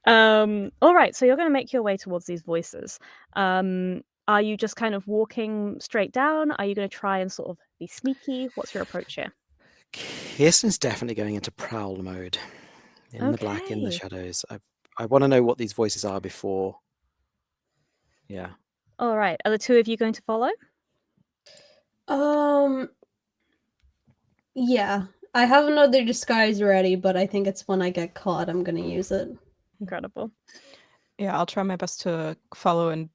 [SPEAKER 1] All right. So you're going to make your way towards these voices. Are you just kind of walking straight down? Are you going to try and sort of be sneaky? What's your approach here?
[SPEAKER 3] Kirsten's definitely going into prowl mode. In the black, in the
[SPEAKER 1] Okay.
[SPEAKER 3] shadows. I want to know what these voices are before. Yeah.
[SPEAKER 1] All right. Are the two of you going to follow?
[SPEAKER 4] Yeah. I have another disguise ready, but I think it's when I get caught I'm gonna use it.
[SPEAKER 1] Incredible.
[SPEAKER 2] Yeah, I'll try my best to follow and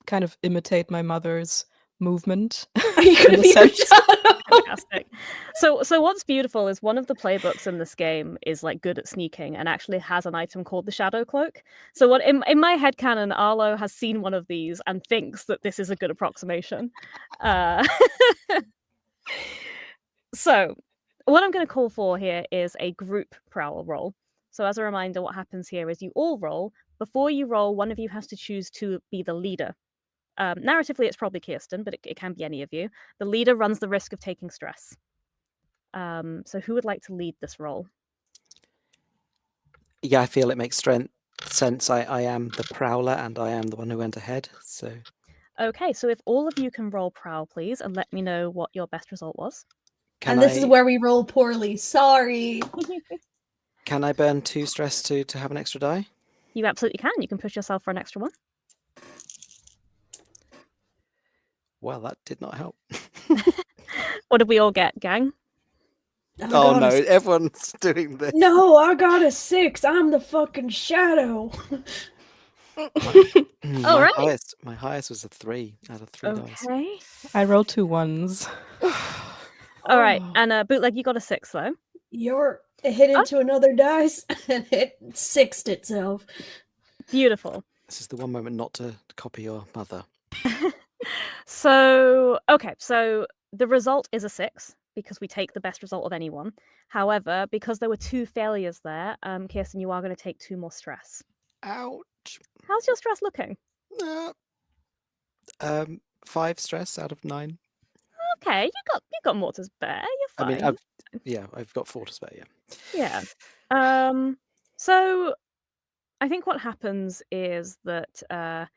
[SPEAKER 2] kind of imitate my mother's movement.
[SPEAKER 4] Are you gonna
[SPEAKER 2] in a
[SPEAKER 4] be your
[SPEAKER 2] sense.
[SPEAKER 4] shadow?
[SPEAKER 1] Fantastic. So what's beautiful is one of the playbooks in this game is like good at sneaking and actually has an item called the shadow cloak. So what in my headcanon, Arlo has seen one of these and thinks that this is a good approximation. So what I'm going to call for here is a group prowl roll. So as a reminder, what happens here is you all roll. Before you roll, one of you has to choose to be the leader. Narratively, it's probably Kirsten, but it can be any of you. The leader runs the risk of taking stress. So who would like to lead this role?
[SPEAKER 3] Yeah, I feel it makes sense. I am the prowler and I am the one who went ahead. So
[SPEAKER 1] Okay, so if all of you can roll prowl, please, and let me know what your best result was.
[SPEAKER 3] can
[SPEAKER 4] This is where we roll poorly. Sorry.
[SPEAKER 3] Can I burn 2 stress to have an extra die?
[SPEAKER 1] You absolutely can. You can push yourself for an extra one.
[SPEAKER 3] Well, that did not help.
[SPEAKER 1] What did we all get, gang?
[SPEAKER 3] Oh no, everyone's doing this.
[SPEAKER 5] No, I got a 6. I'm the fucking shadow.
[SPEAKER 1] All right.
[SPEAKER 3] My highest was a 3 out of 3 dice.
[SPEAKER 1] Okay.
[SPEAKER 2] I rolled 2 1s.
[SPEAKER 1] All right,
[SPEAKER 5] Oh,
[SPEAKER 1] and Bootleg, you got a 6 though.
[SPEAKER 5] it hit into another dice and it sixed itself.
[SPEAKER 1] Beautiful.
[SPEAKER 3] This is the one moment not to copy your mother.
[SPEAKER 1] So the result is a 6 because we take the best result of anyone. However, because there were 2 failures there, Kirsten, you are going to take 2 more stress.
[SPEAKER 3] Ouch.
[SPEAKER 1] How's your stress looking?
[SPEAKER 3] 5 stress out of 9.
[SPEAKER 1] Okay, you got more to spare. You're fine.
[SPEAKER 3] I mean, I've got 4 to spare. Yeah.
[SPEAKER 1] Yeah. So I think what happens is that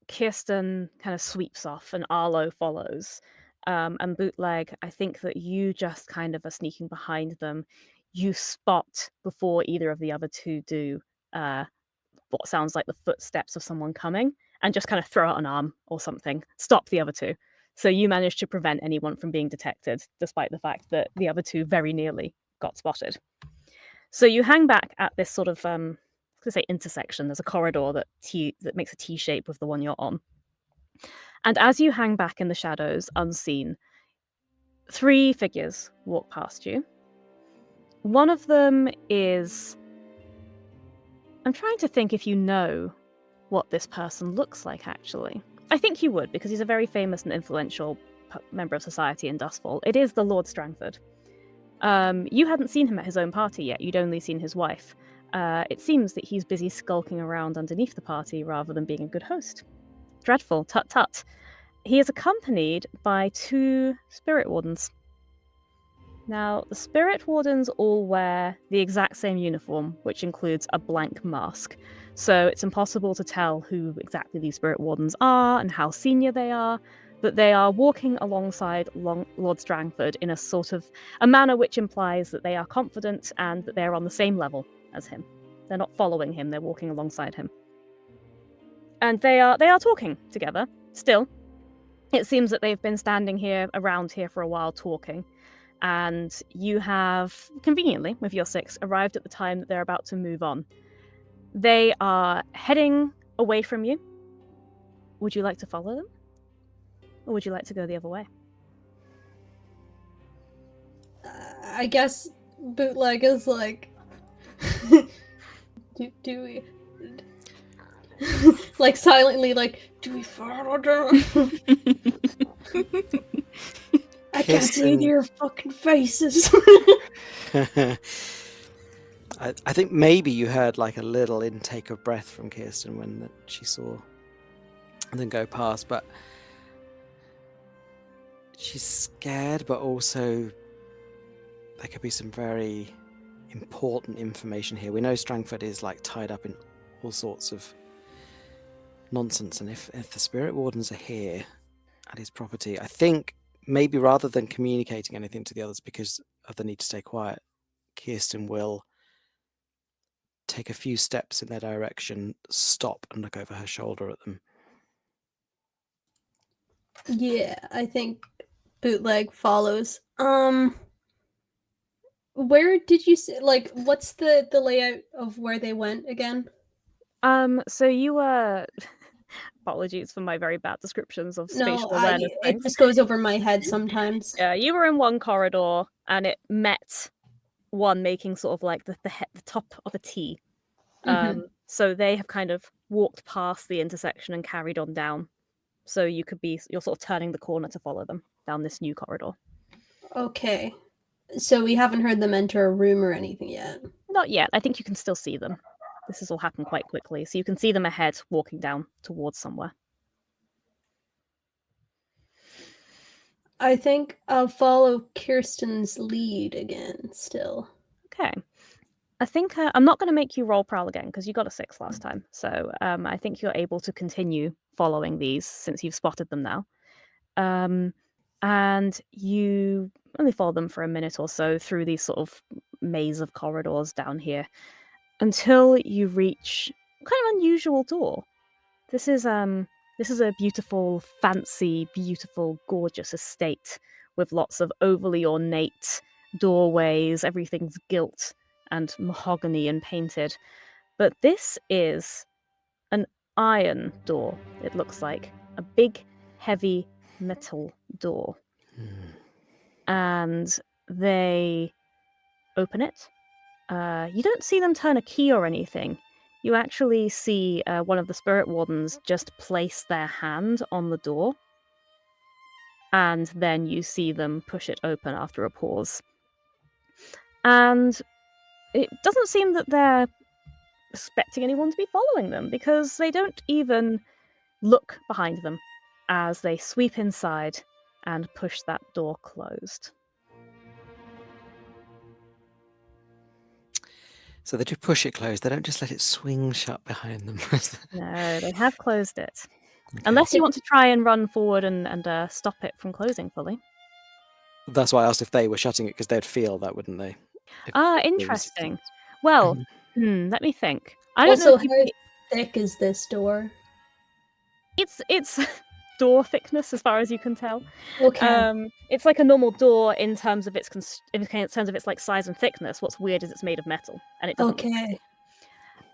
[SPEAKER 1] Kirsten kind of sweeps off and Arlo follows. And Bootleg, I think that you just kind of are sneaking behind them. You spot before either of the other two do what sounds like the footsteps of someone coming and just kind of throw out an arm or something, stop the other two. So you managed to prevent anyone from being detected, despite the fact that the other two very nearly got spotted. So you hang back at this sort of, I was going to say intersection. There's a corridor that makes a T shape with the one you're on. And as you hang back in the shadows, unseen, 3 figures walk past you. One of them is... I'm trying to think if you know what this person looks like, actually. I think you would, because he's a very famous and influential member of society in Dustfall. It is the Lord Strangford. You hadn't seen him at his own party yet. You'd only seen his wife. It seems that he's busy skulking around underneath the party rather than being a good host. Dreadful. Tut tut. He is accompanied by 2 spirit wardens. Now, the spirit wardens all wear the exact same uniform, which includes a blank mask. So it's impossible to tell who exactly these spirit wardens are and how senior they are, But they are walking alongside Lord Strangford in a sort of a manner which implies that they are confident and that they're on the same level as him. They're not following him, they're walking alongside him. And they are talking together, still. It seems that they've been standing around here for a while talking, and you have, conveniently, with your 6, arrived at the time that they're about to move on. They are heading away from you. Would you like to follow them? Or would you like to go the other way?
[SPEAKER 4] I guess Bootleg is like, do we, like silently, like, do we follow them?
[SPEAKER 5] I can't see
[SPEAKER 3] Kirsten-
[SPEAKER 5] your fucking faces.
[SPEAKER 3] I think maybe you heard like a little intake of breath from Kirsten when she saw them go past, but she's scared, but also there could be some very important information here. We know Strangford is like tied up in all sorts of nonsense, and if the spirit wardens are here at his property, I think maybe rather than communicating anything to the others because of the need to stay quiet, Kirsten will take a few steps in their direction, stop and look over her shoulder at them.
[SPEAKER 4] Yeah, I think Bootleg follows. Where did you see, like, what's the layout of where they went again?
[SPEAKER 1] So you were apologies for my very bad descriptions of spatial awareness
[SPEAKER 4] it
[SPEAKER 1] things.
[SPEAKER 4] just goes over my head sometimes.
[SPEAKER 1] Yeah, you were in one corridor and it met one making sort of like the top of a T.
[SPEAKER 4] Mhm.
[SPEAKER 1] So they have kind of walked past the intersection and carried on down. So you're sort of turning the corner to follow them down this new corridor.
[SPEAKER 4] Okay. So we haven't heard them enter a room or anything yet.
[SPEAKER 1] Not yet. I think you can still see them. This has all happened quite quickly. So you can see them ahead walking down towards somewhere.
[SPEAKER 4] I think I'll follow Kirsten's lead again still.
[SPEAKER 1] Okay. I think I'm not going to make you roll prowl again because you got a 6 last time. So I think you're able to continue following these since you've spotted them now. And you only follow them for a minute or so through these sort of maze of corridors down here until you reach a kind of unusual door. This is a beautiful, fancy, beautiful, gorgeous estate with lots of overly ornate doorways. Everything's gilt and mahogany and painted. But this is an iron door, it looks like. A big, heavy metal door. And they open it. You don't see them turn a key or anything. You actually see one of the spirit wardens just place their hand on the door. And then you see them push it open after a pause. And it doesn't seem that they're expecting anyone to be following them because they don't even look behind them as they sweep inside and push that door closed.
[SPEAKER 3] So they do push it closed. They don't just let it swing shut behind them.
[SPEAKER 1] No, they have closed it.
[SPEAKER 3] Okay.
[SPEAKER 1] Unless you want to try and run forward and stop it from closing fully.
[SPEAKER 3] That's why I asked if they were shutting it because they'd feel that, wouldn't they? If
[SPEAKER 1] Ah,
[SPEAKER 3] it was-
[SPEAKER 1] interesting. Well, let me think. I don't
[SPEAKER 4] Also,
[SPEAKER 1] know.
[SPEAKER 4] how thick is this door?
[SPEAKER 1] It's door thickness as far as you can tell.
[SPEAKER 4] Okay.
[SPEAKER 1] It's like a normal door in terms of its like size and thickness. What's weird is it's made of metal and it doesn't.
[SPEAKER 4] Okay.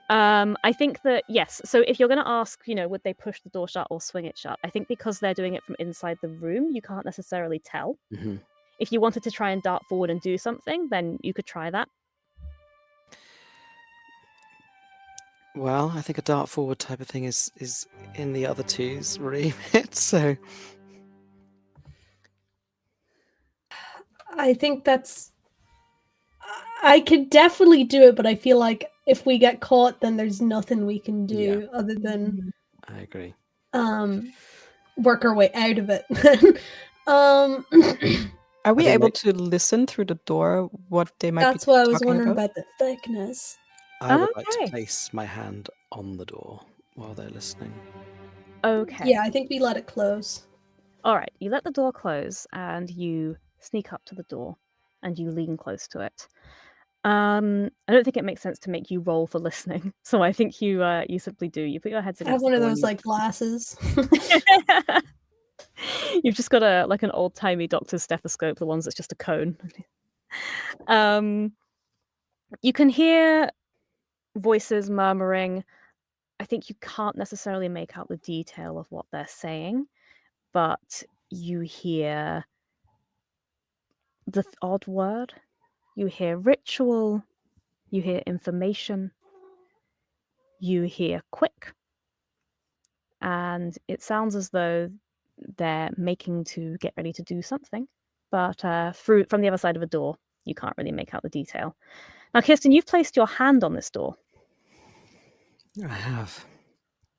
[SPEAKER 1] I think that yes. So if you're going to ask, would they push the door shut or swing it shut? I think because they're doing it from inside the room, you can't necessarily tell.
[SPEAKER 3] Mhm.
[SPEAKER 1] If you wanted to try and dart forward and do something, then you could try that.
[SPEAKER 3] Well, I think a dart forward type of thing is in the other two's remit, so
[SPEAKER 4] I think that's. I could definitely do it, but I feel like if we get caught, then there's nothing we can do other than
[SPEAKER 3] I agree.
[SPEAKER 4] work our way out of it.
[SPEAKER 2] Are we
[SPEAKER 3] think
[SPEAKER 2] able to listen through the door what they might
[SPEAKER 4] That's
[SPEAKER 2] be
[SPEAKER 4] what I was
[SPEAKER 2] talking
[SPEAKER 4] wondering
[SPEAKER 2] about?
[SPEAKER 4] about the thickness.
[SPEAKER 3] I would like to
[SPEAKER 1] Okay.
[SPEAKER 3] place my hand on the door while they're listening.
[SPEAKER 1] Okay.
[SPEAKER 4] Yeah, I think we let it close.
[SPEAKER 1] All right, you let the door close and you sneak up to the door and you lean close to it. I don't think it makes sense to make you roll for listening, so I think you simply do. You put your heads
[SPEAKER 4] I have
[SPEAKER 1] against
[SPEAKER 4] one
[SPEAKER 1] the
[SPEAKER 4] of
[SPEAKER 1] door.
[SPEAKER 4] those like glasses.
[SPEAKER 1] You've just got an old timey doctor's stethoscope, the ones that's just a cone. You can hear voices murmuring. I think you can't necessarily make out the detail of what they're saying, but you hear the odd word. You hear ritual. You hear information. You hear quick. And it sounds as though they're making to get ready to do something. But from the other side of a door, you can't really make out the detail. Now, Kirsten, you've placed your hand on this door.
[SPEAKER 3] I have.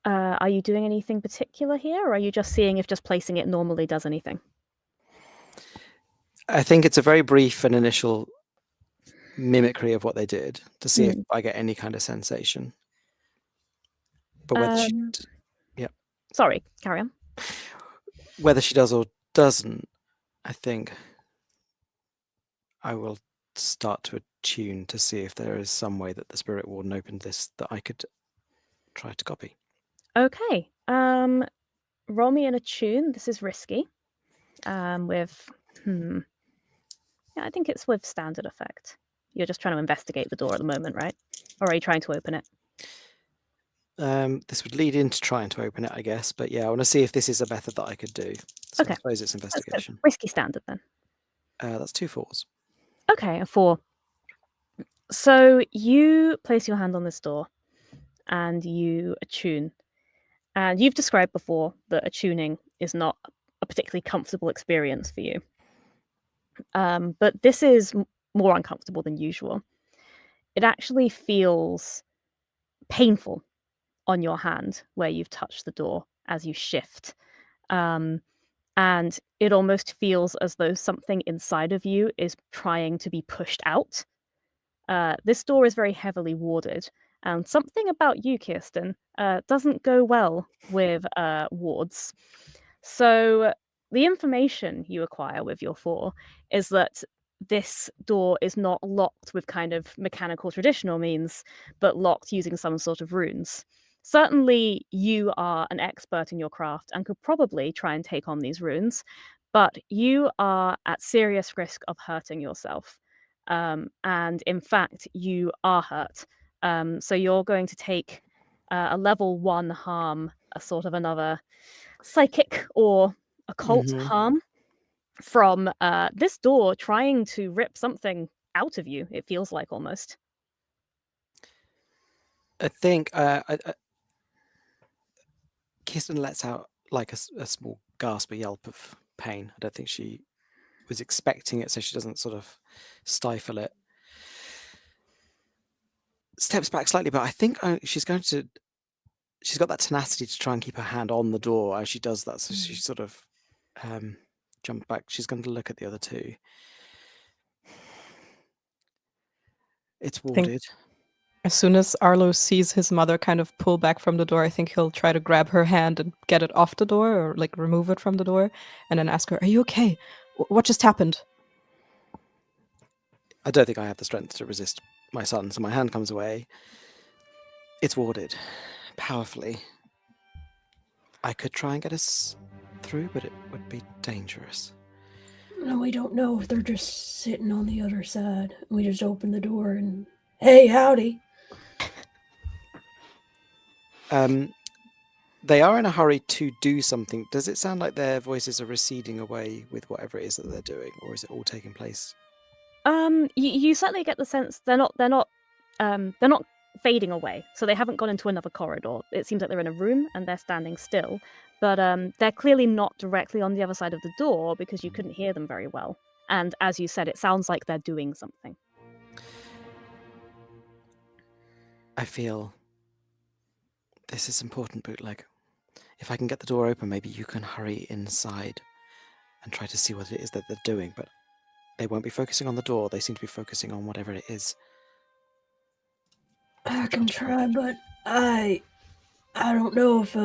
[SPEAKER 1] Are you doing anything particular here, or are you just seeing if just placing it normally does anything?
[SPEAKER 3] I think it's a very brief and initial mimicry of what they did to see if I get any kind of sensation. But whether
[SPEAKER 1] Sorry, carry on.
[SPEAKER 3] whether she does or doesn't, I think I will start to attune to see if there is some way that the Spirit Warden opened this that I could try to copy.
[SPEAKER 1] Okay. Roll me an attune. This is risky. With yeah, I think it's with standard effect. You're just trying to investigate the door at the moment, right? Or are you trying to open it?
[SPEAKER 3] This would lead into trying to open it, I guess. But yeah, I want to see if this is a method that I could do. So
[SPEAKER 1] Okay.
[SPEAKER 3] I suppose it's
[SPEAKER 1] Let's go
[SPEAKER 3] investigation.
[SPEAKER 1] risky standard then.
[SPEAKER 3] That's 2 4s.
[SPEAKER 1] Okay, a 4. So you place your hand on this door and you attune. And you've described before that attuning is not a particularly comfortable experience for you. But this is more uncomfortable than usual. It actually feels painful on your hand where you've touched the door as you shift. And it almost feels as though something inside of you is trying to be pushed out. This door is very heavily warded, and something about you, Kirsten, doesn't go well with wards. So the information you acquire with your 4 is that this door is not locked with kind of mechanical traditional means, but locked using some sort of runes. Certainly, you are an expert in your craft and could probably try and take on these runes, but you are at serious risk of hurting yourself. And in fact, you are hurt. So you're going to take a level 1 harm, a sort of another psychic or occult harm from this door trying to rip something out of you, it feels like almost.
[SPEAKER 3] I think Kirsten lets out like a small gasp, a yelp of pain. I don't think she was expecting it, so she doesn't sort of stifle it. Steps back slightly, but I think she's got that tenacity to try and keep her hand on the door as she does that. So she sort of jumps back. She's going to look at the other 2. It's warded.
[SPEAKER 2] As soon as Arlo sees his mother kind of pull back from the door, I think he'll try to grab her hand and get it off the door or like remove it from the door and then ask her, "Are you okay? What just happened?"
[SPEAKER 3] I don't think I have the strength to resist my son, so my hand comes away. It's warded powerfully. I could try and get us through, but it would be dangerous.
[SPEAKER 5] No, we don't know if they're just sitting on the other side. We just open the door and, hey, howdy.
[SPEAKER 3] They are in a hurry to do something. Does it sound like their voices are receding away with whatever it is that they're doing, or is it all taking place?
[SPEAKER 1] You certainly get the sense they're not fading away. So they haven't gone into another corridor. It seems like they're in a room and they're standing still. But they're clearly not directly on the other side of the door because you couldn't hear them very well. And as you said, it sounds like they're doing something.
[SPEAKER 3] I feel this is important, Bootleg. If I can get the door open, maybe you can hurry inside and try to see what it is that they're doing. But they won't be focusing on the door. They seem to be focusing on whatever it is.
[SPEAKER 5] I can try, but I don't know if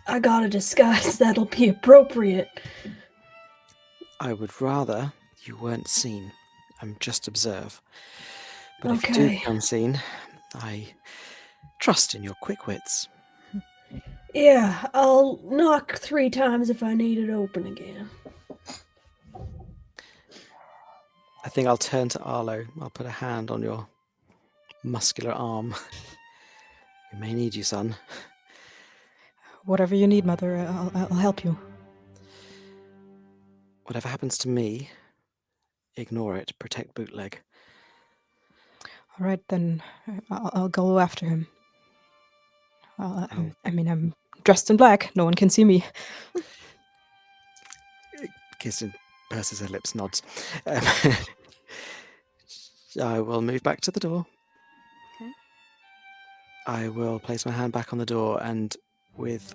[SPEAKER 5] I got a disguise that'll be appropriate.
[SPEAKER 3] I would rather you weren't seen and just observe. But if you do
[SPEAKER 5] Okay.
[SPEAKER 3] become seen, I trust in your quick wits.
[SPEAKER 5] Yeah, I'll knock 3 times if I need it open again.
[SPEAKER 3] I think I'll turn to Arlo. I'll put a hand on your muscular arm. We may need you, son.
[SPEAKER 2] Whatever you need, Mother, I'll help you.
[SPEAKER 3] Whatever happens to me, ignore it. Protect Bootleg.
[SPEAKER 2] All right, then I'll go after him. I'm dressed in black. No one can see me.
[SPEAKER 3] Kirsten purses her lips, nods. I will move back to the door.
[SPEAKER 1] Okay.
[SPEAKER 3] I will place my hand back on the door, and with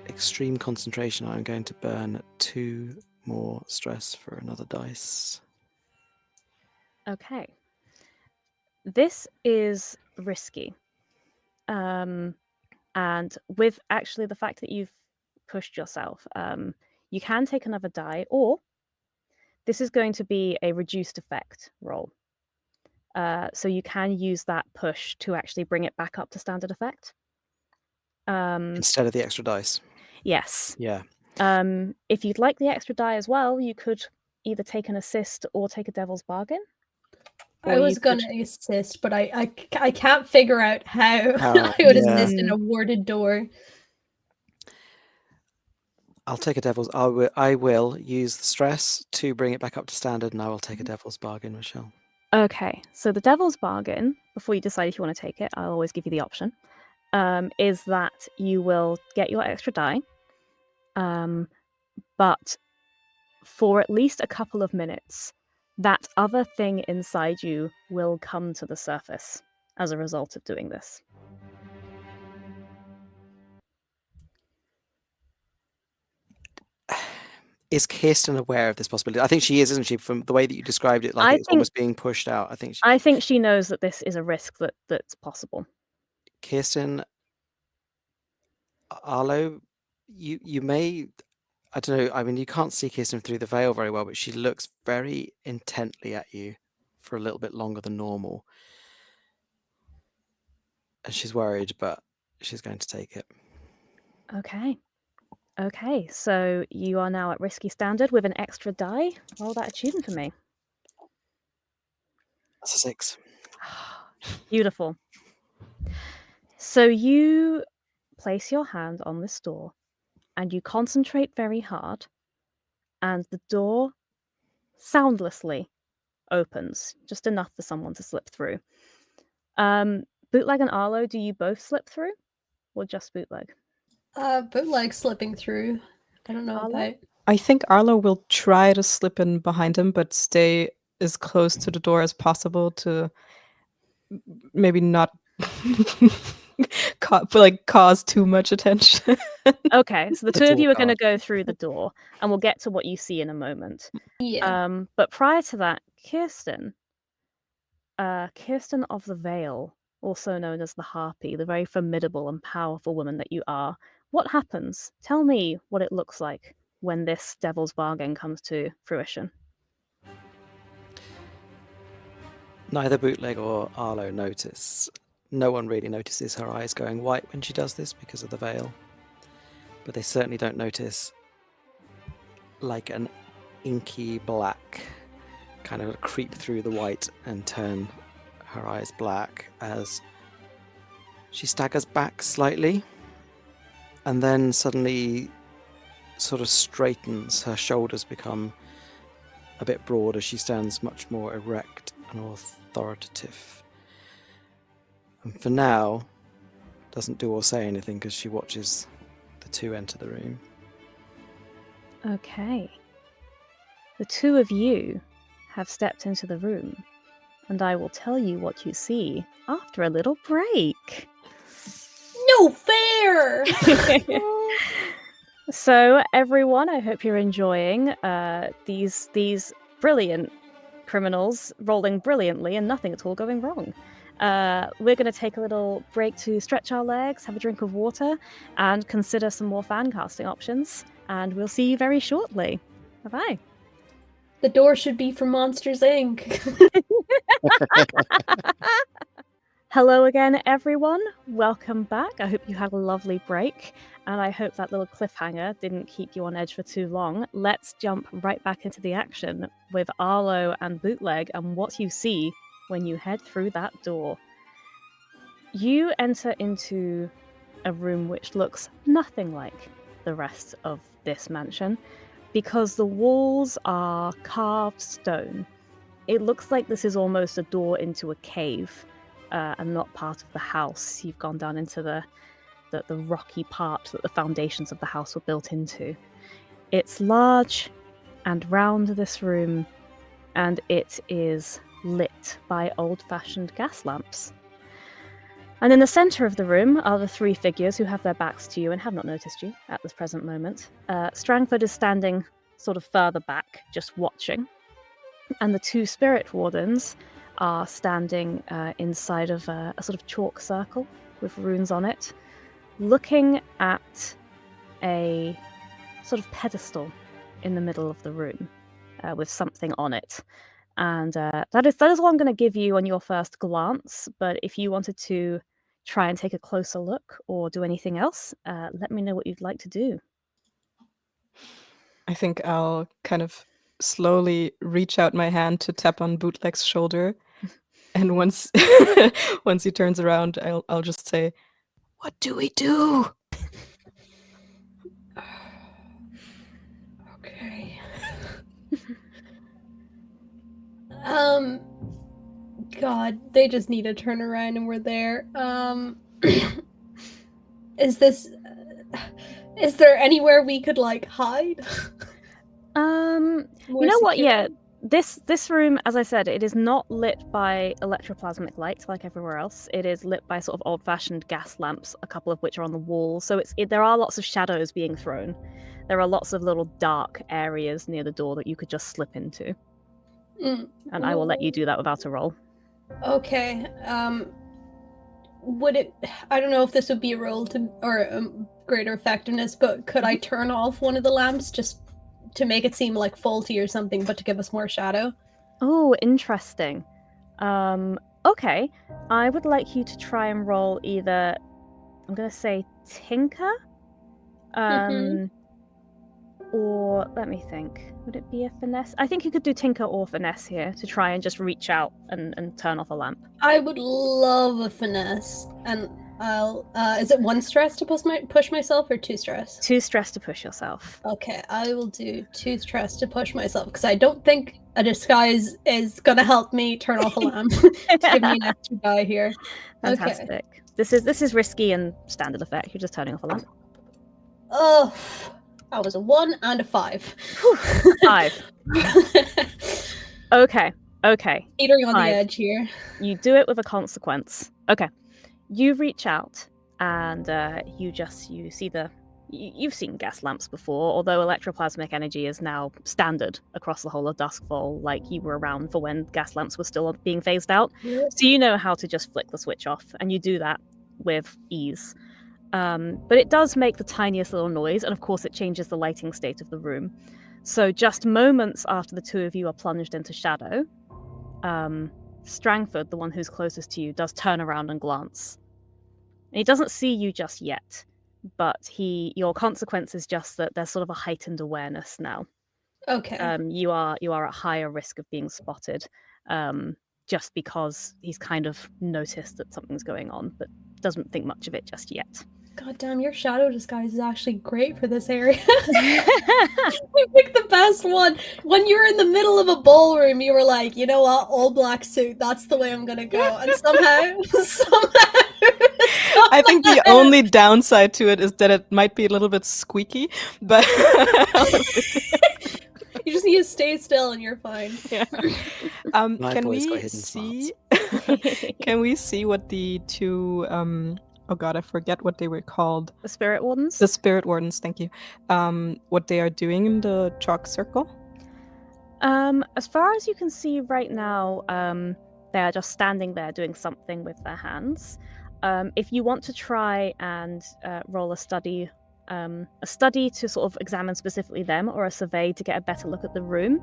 [SPEAKER 3] extreme concentration, I'm going to burn 2 more stress for another dice.
[SPEAKER 1] Okay. This is risky. And with actually the fact that you've pushed yourself, you can take another die, or this is going to be a reduced effect roll. So you can use that push to actually bring it back up to standard effect.
[SPEAKER 3] Instead of the extra dice.
[SPEAKER 1] Yes.
[SPEAKER 3] Yeah.
[SPEAKER 1] If you'd like the extra die as well, you could either take an assist or take a devil's bargain.
[SPEAKER 4] I was gonna assist, but I can't figure out how I would assist in a warded door.
[SPEAKER 3] I'll take a devil's. I will use the stress to bring it back up to standard, and I will take a devil's bargain, Michelle.
[SPEAKER 1] Okay, so the devil's bargain, before you decide if you want to take it, I'll always give you the option, is that you will get your extra die, but for at least a couple of minutes, that other thing inside you will come to the surface as a result of doing this.
[SPEAKER 3] Is Kirsten aware of this possibility? I think she is, isn't she? From the way that you described it, like it's almost being pushed out.
[SPEAKER 1] I think she knows that this is a risk that's possible.
[SPEAKER 3] Kirsten, Arlo, you may, I don't know. I mean, you can't see Kirsten through the veil very well, but she looks very intently at you for a little bit longer than normal, and she's worried, but she's going to take it.
[SPEAKER 1] Okay, so you are now at risky standard with an extra die. Roll that achievement for me.
[SPEAKER 3] That's a 6.
[SPEAKER 1] Beautiful. So you place your hand on this door and you concentrate very hard, and the door soundlessly opens, just enough for someone to slip through. Bootleg and Arlo, do you both slip through, or just Bootleg?
[SPEAKER 4] Bootleg slipping through. I don't know
[SPEAKER 1] Arlo?
[SPEAKER 4] about.
[SPEAKER 2] I think Arlo will try to slip in behind him, but stay as close to the door as possible to maybe not cause too much attention.
[SPEAKER 1] Okay, so the two of you are going to go through the door, and we'll get to what you see in a moment.
[SPEAKER 4] Yeah.
[SPEAKER 1] But prior to that, Kirsten of the Vale, also known as the Harpy, the very formidable and powerful woman that you are, what happens? Tell me what it looks like when this devil's bargain comes to fruition.
[SPEAKER 3] Neither Bootleg or Arlo notice. No one really notices her eyes going white when she does this because of the veil. But they certainly don't notice like an inky black kind of creep through the white and turn her eyes black as she staggers back slightly and then suddenly sort of straightens. Her shoulders become a bit broad as she stands much more erect and authoritative. And for now, doesn't do or say anything because she watches the two enter the room.
[SPEAKER 1] Okay. The two of you have stepped into the room, and I will tell you what you see after a little break.
[SPEAKER 4] No fair!
[SPEAKER 1] So, everyone, I hope you're enjoying these brilliant criminals rolling brilliantly and nothing at all going wrong. We're going to take a little break to stretch our legs, have a drink of water, and consider some more fan casting options. And we'll see you very shortly. Bye-bye.
[SPEAKER 4] The door should be for Monsters, Inc.
[SPEAKER 1] Hello again, everyone. Welcome back. I hope you had a lovely break, and I hope that little cliffhanger didn't keep you on edge for too long. Let's jump right back into the action with Arlo and Bootleg and what you see when you head through that door. You enter into a room which looks nothing like the rest of this mansion because the walls are carved stone. It looks like this is almost a door into a cave. And not part of the house. You've gone down into the rocky part that the foundations of the house were built into. It's large and round, this room, and it is lit by old-fashioned gas lamps. And in the centre of the room are the three figures who have their backs to you and have not noticed you at this present moment. Strangford is standing sort of further back, just watching. And the two spirit wardens are standing inside of a sort of chalk circle with runes on it, looking at a sort of pedestal in the middle of the room with something on it. And that is all I'm going to give you on your first glance, but if you wanted to try and take a closer look or do anything else, let me know what you'd like to do.
[SPEAKER 2] I think I'll kind of slowly reach out my hand to tap on Bootleg's shoulder. And once he turns around, I'll just say, "What do we do?"
[SPEAKER 4] Okay. God, they just need to turn around and we're there. Is there anywhere we could hide?
[SPEAKER 1] You know what? Yeah, this room, as I said, it is not lit by electroplasmic light like everywhere else. It is lit by sort of old-fashioned gas lamps, a couple of which are on the wall. So there are lots of shadows being thrown. There are lots of little dark areas near the door that you could just slip into. And I will let you do that without a roll.
[SPEAKER 4] Okay. Would it? I don't know if this would be a roll or greater effectiveness, but could I turn off one of the lamps just to make it seem like faulty or something, but to give us more shadow?
[SPEAKER 1] Oh, interesting. Okay. I would like you to try and roll either, I'm going to say Tinker, or let me think. Would it be a Finesse? I think you could do Tinker or Finesse here to try and just reach out and turn off a lamp.
[SPEAKER 4] I would love a Finesse, and I'll. Is it 1 stress to push myself, or 2 stress?
[SPEAKER 1] 2 stress to push yourself.
[SPEAKER 4] Okay, I will do 2 stress to push myself because I don't think a disguise is gonna help me turn off a lamp to give me an extra die here.
[SPEAKER 1] Fantastic.
[SPEAKER 4] Okay.
[SPEAKER 1] This is risky and standard effect. You're just turning off a lamp.
[SPEAKER 4] Oh, that was a 1 and a 5.
[SPEAKER 1] 5. Okay.
[SPEAKER 4] Teetering on
[SPEAKER 1] 5.
[SPEAKER 4] the edge here.
[SPEAKER 1] You do it with a consequence. Okay. You reach out and you see you've seen gas lamps before, although electroplasmic energy is now standard across the whole of Duskfall, like you were around for when gas lamps were still being phased out.
[SPEAKER 4] Yep.
[SPEAKER 1] So you know how to just flick the switch off, and you do that with ease. But it does make the tiniest little noise, and of course it changes the lighting state of the room. So just moments after the two of you are plunged into shadow, Strangford, the one who's closest to you, does turn around and glance. And he doesn't see you just yet, but your consequence is just that there's sort of a heightened awareness now.
[SPEAKER 4] Okay.
[SPEAKER 1] You are at higher risk of being spotted, just because he's kind of noticed that something's going on, but doesn't think much of it just yet.
[SPEAKER 4] God damn, your shadow disguise is actually great for this area. You picked the best one. When you were in the middle of a ballroom, you were like, you know what, all black suit, that's the way I'm gonna go. And somehow
[SPEAKER 2] I think the only downside to it is that it might be a little bit squeaky, but
[SPEAKER 4] you just need to stay still and you're fine.
[SPEAKER 2] Yeah. Can we see what the two oh god, I forget what they were called.
[SPEAKER 1] The Spirit Wardens?
[SPEAKER 2] The Spirit Wardens, thank you. What they are doing in the chalk circle?
[SPEAKER 1] As far as you can see right now, they are just standing there doing something with their hands. If you want to try and roll a study to sort of examine specifically them, or a survey to get a better look at the room,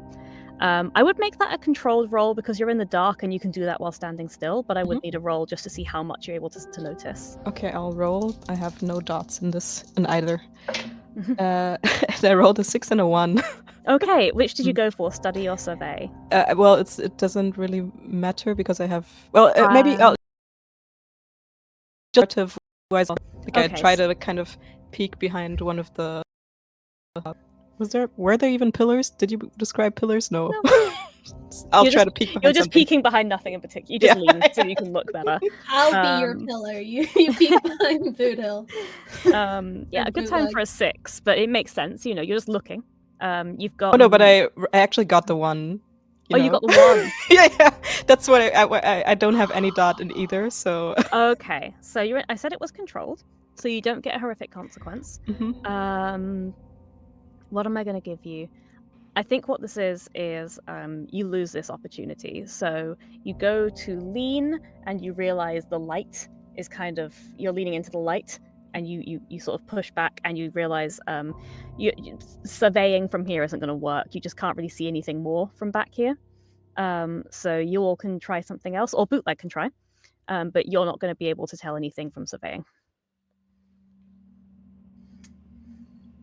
[SPEAKER 1] I would make that a controlled roll because you're in the dark and you can do that while standing still, but I would need a roll just to see how much you're able to notice.
[SPEAKER 2] Okay, I'll roll. I have no dots in either. I rolled a 6 and a 1.
[SPEAKER 1] Okay, which did you go for, study or survey?
[SPEAKER 2] Well, it doesn't really matter because I have. Well, maybe I'll just wise. I try to kind of peek behind one of the. Were there even pillars? Did you describe pillars? No. I'll try to peek behind.
[SPEAKER 1] You're just peeking behind nothing in particular. You just lean so you can look better.
[SPEAKER 4] I'll be your pillar. You peek behind Boot Hill.
[SPEAKER 1] Yeah, a good time for a 6, but it makes sense. You're just looking. You've got.
[SPEAKER 2] Oh no, but I actually got the 1.
[SPEAKER 1] You got the 1.
[SPEAKER 2] Yeah. That's what I don't have any dot in either. So.
[SPEAKER 1] Okay, so I said it was controlled, so you don't get a horrific consequence. What am I going to give you? I think what this is you lose this opportunity. So you go to lean and you realize the light is you're leaning into the light, and you sort of push back and you realize surveying from here isn't going to work. You just can't really see anything more from back here. So you all can try something else, or Bootleg can try, but you're not going to be able to tell anything from surveying.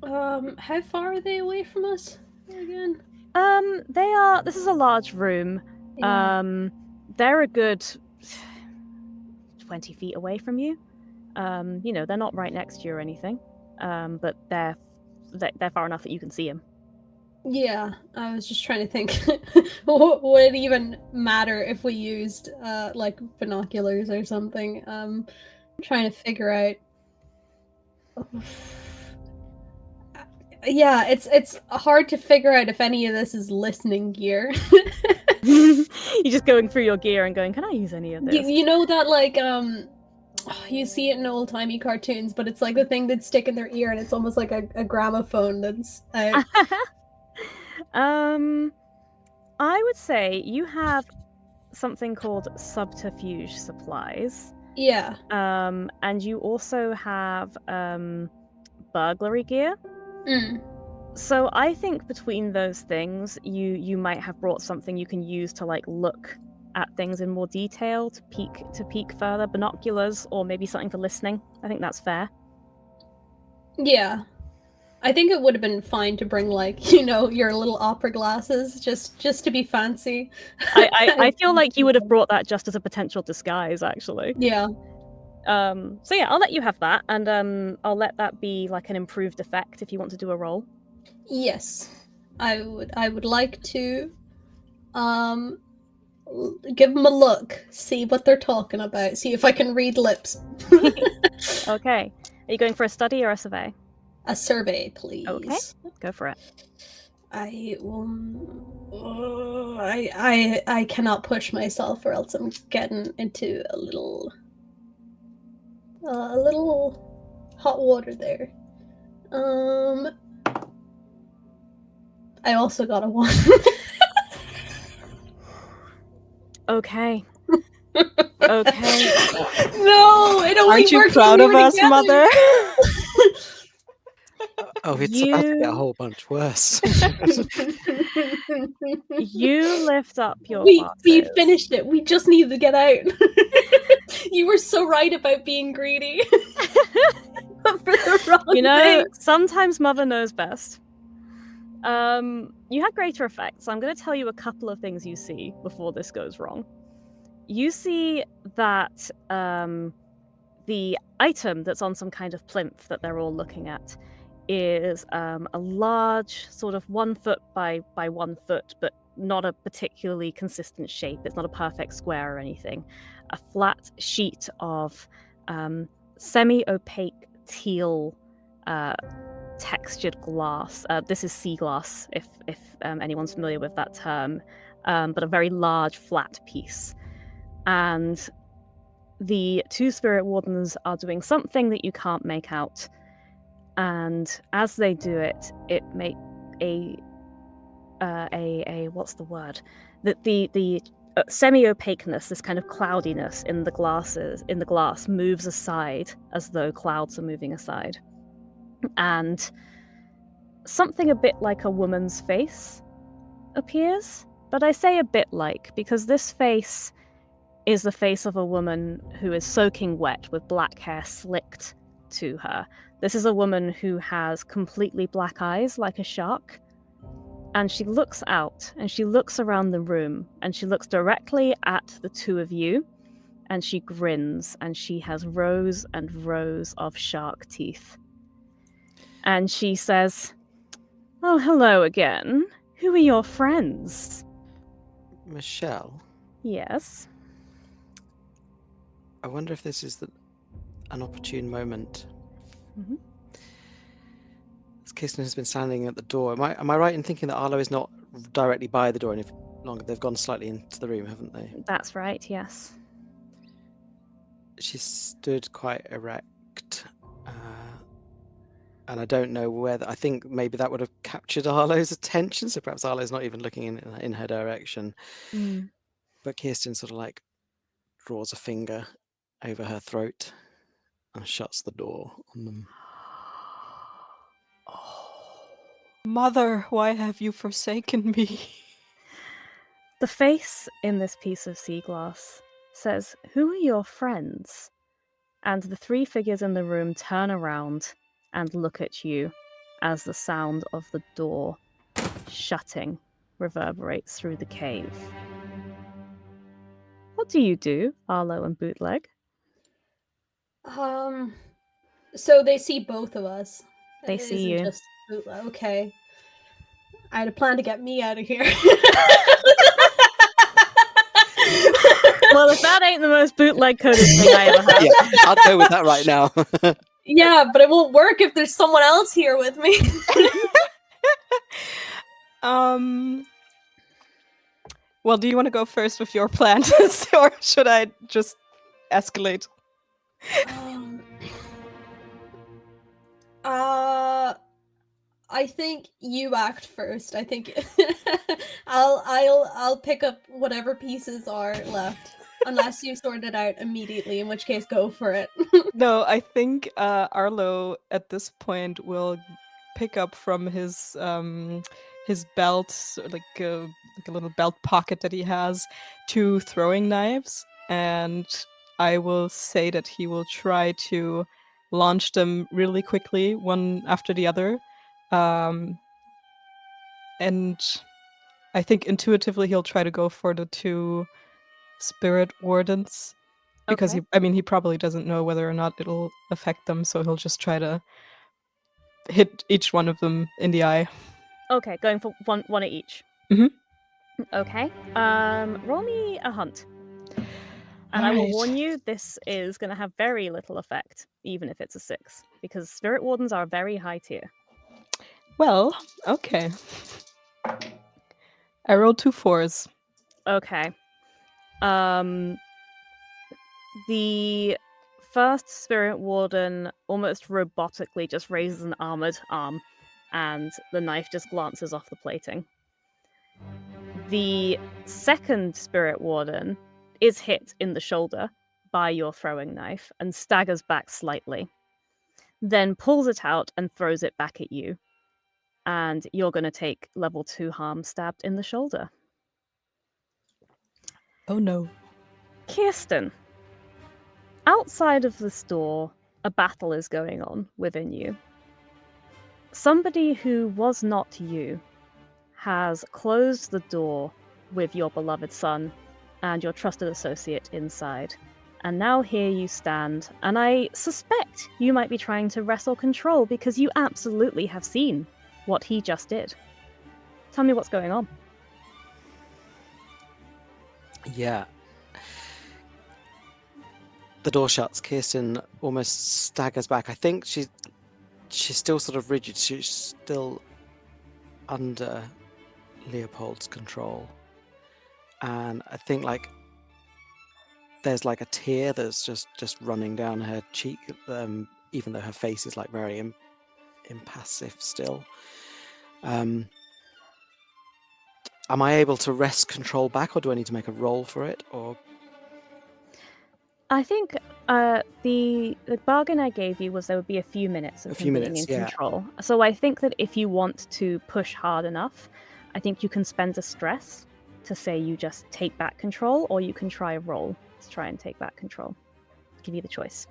[SPEAKER 4] How far are they away from us again?
[SPEAKER 1] This is a large room. Yeah. They're a good 20 feet away from you. They're not right next to you or anything. But they're far enough that you can see them. Yeah,
[SPEAKER 4] I was just trying to think. Would it even matter if we used like binoculars or something? Trying to figure out. Yeah, it's hard to figure out if any of this is listening gear.
[SPEAKER 1] You're just going through your gear and going, can I use any of this?
[SPEAKER 4] You know that, like, you see it in old-timey cartoons, but it's like the thing that stick in their ear, and it's almost like a gramophone that's out.
[SPEAKER 1] I would say you have something called subterfuge supplies.
[SPEAKER 4] Yeah.
[SPEAKER 1] And you also have burglary gear. So I think between those things, you might have brought something you can use to like look at things in more detail, to peek further, binoculars, or maybe something for listening. I think that's fair.
[SPEAKER 4] Yeah. I think it would have been fine to bring, like, your little opera glasses, just to be fancy.
[SPEAKER 1] I feel like you would have brought that just as a potential disguise, actually.
[SPEAKER 4] Yeah.
[SPEAKER 1] So yeah, I'll let you have that, and I'll let that be like an improved effect if you want to do a roll.
[SPEAKER 4] Yes, I would like to give them a look, see what they're talking about, see if I can read lips.
[SPEAKER 1] Okay, are you going for a study or a survey?
[SPEAKER 4] A survey, please.
[SPEAKER 1] Okay, go for it.
[SPEAKER 4] I cannot push myself, or else I'm getting into a little hot water there. I also got a 1.
[SPEAKER 1] Okay. Okay.
[SPEAKER 4] No, it only
[SPEAKER 2] Aren't you
[SPEAKER 4] works
[SPEAKER 2] proud
[SPEAKER 4] when
[SPEAKER 2] of
[SPEAKER 4] we're
[SPEAKER 2] us,
[SPEAKER 4] together.
[SPEAKER 2] Mother?
[SPEAKER 3] Oh, it's about to get a whole bunch worse.
[SPEAKER 1] You lift up your
[SPEAKER 4] We
[SPEAKER 1] glasses.
[SPEAKER 4] finished it. We just needed to get out. You were so right about being greedy. But for the wrong thing.
[SPEAKER 1] Sometimes Mother knows best. You had greater effects, so I'm going to tell you a couple of things you see before this goes wrong. You see that the item that's on some kind of plinth that they're all looking at is a large, sort of 1 foot by 1 foot, but not a particularly consistent shape. It's not a perfect square or anything. A flat sheet of semi-opaque teal textured glass. This is sea glass, if anyone's familiar with that term, but a very large flat piece. And the 2 spirit wardens are doing something that you can't make out. And as they do it, it make a a what's the word? The semi-opaqueness, this kind of cloudiness in the glass moves aside as though clouds are moving aside. And something a bit like a woman's face appears. But I say a bit like because this face is the face of a woman who is soaking wet with black hair slicked to her. This is a woman who has completely black eyes like a shark. And she looks out and she looks around the room and she looks directly at the two of you and she grins and she has rows and rows of shark teeth. And she says, "Oh, hello again. Who are your friends?"
[SPEAKER 3] Michelle,
[SPEAKER 1] "Yes."
[SPEAKER 3] I wonder if this is an opportune moment.
[SPEAKER 1] Mhm.
[SPEAKER 3] Kirsten has been standing at the door. Am I right in thinking that Arlo is not directly by the door any longer? They've gone slightly into the room, haven't they?
[SPEAKER 1] That's right, yes.
[SPEAKER 3] She stood quite erect, and I don't know whether. I think maybe that would have captured Arlo's attention. So perhaps Arlo's not even looking in her direction.
[SPEAKER 1] Mm.
[SPEAKER 3] But Kirsten sort of like draws a finger over her throat and shuts the door on them.
[SPEAKER 2] Mother, why have you forsaken me?
[SPEAKER 1] The face in this piece of sea glass says, "Who are your friends?" And the three figures in the room turn around and look at you as the sound of the door shutting reverberates through the cave. What do you do, Arlo and Bootleg?
[SPEAKER 4] So they see both of us.
[SPEAKER 1] They
[SPEAKER 4] It
[SPEAKER 1] see
[SPEAKER 4] isn't
[SPEAKER 1] you.
[SPEAKER 4] just okay. I had a plan to get me out of here.
[SPEAKER 1] Well, if that ain't the most bootleg coded thing I ever heard.
[SPEAKER 3] Yeah, I'll go with that right now.
[SPEAKER 4] Yeah, but it won't work if there's someone else here with me.
[SPEAKER 2] Well, do you want to go first with your plan, or should I just escalate?
[SPEAKER 4] I think you act first. I think I'll pick up whatever pieces are left, unless you sort it out immediately. In which case, go for it.
[SPEAKER 2] No, I think Arlo at this point will pick up from his belt, like a little belt pocket that he has, 2 throwing knives, and I will say that he will try to launch them really quickly, one after the other. And I think intuitively he'll try to go for the 2 spirit wardens. Because
[SPEAKER 1] Okay.
[SPEAKER 2] he probably doesn't know whether or not it'll affect them, so he'll just try to hit each one of them in the eye.
[SPEAKER 1] Okay, going for one at each.
[SPEAKER 2] Mhm.
[SPEAKER 1] Okay. Roll me a hunt. And I will warn you, this is going to have very little effect, even if it's a 6, because spirit wardens are very high tier.
[SPEAKER 2] Well, okay. I rolled 2 4s.
[SPEAKER 1] Okay. The first spirit warden almost robotically just raises an armored arm, and the knife just glances off the plating. The second spirit warden is hit in the shoulder by your throwing knife and staggers back slightly, then pulls it out and throws it back at you. And you're going to take level 2 harm stabbed in the shoulder.
[SPEAKER 2] Oh no.
[SPEAKER 1] Kirsten, outside of this door, a battle is going on within you. Somebody who was not you has closed the door with your beloved son and your trusted associate inside. And now here you stand, and I suspect you might be trying to wrestle control because you absolutely have seen what he just did. Tell me what's going on.
[SPEAKER 3] Yeah. The door shuts. Kirsten almost staggers back. I think she's still sort of rigid. She's still under Leopold's control. And I think like there's like a tear that's just running down her cheek, even though her face is like very impassive still. am I able to wrest control back, or do I need to make a roll for it? Or
[SPEAKER 1] I think the bargain I gave you was there would be a few minutes of him being in control. So I think that if you want to push hard enough, I think you can spend a stress to say you just take back control, or you can try a roll to try and take back control. I'll give you the choice.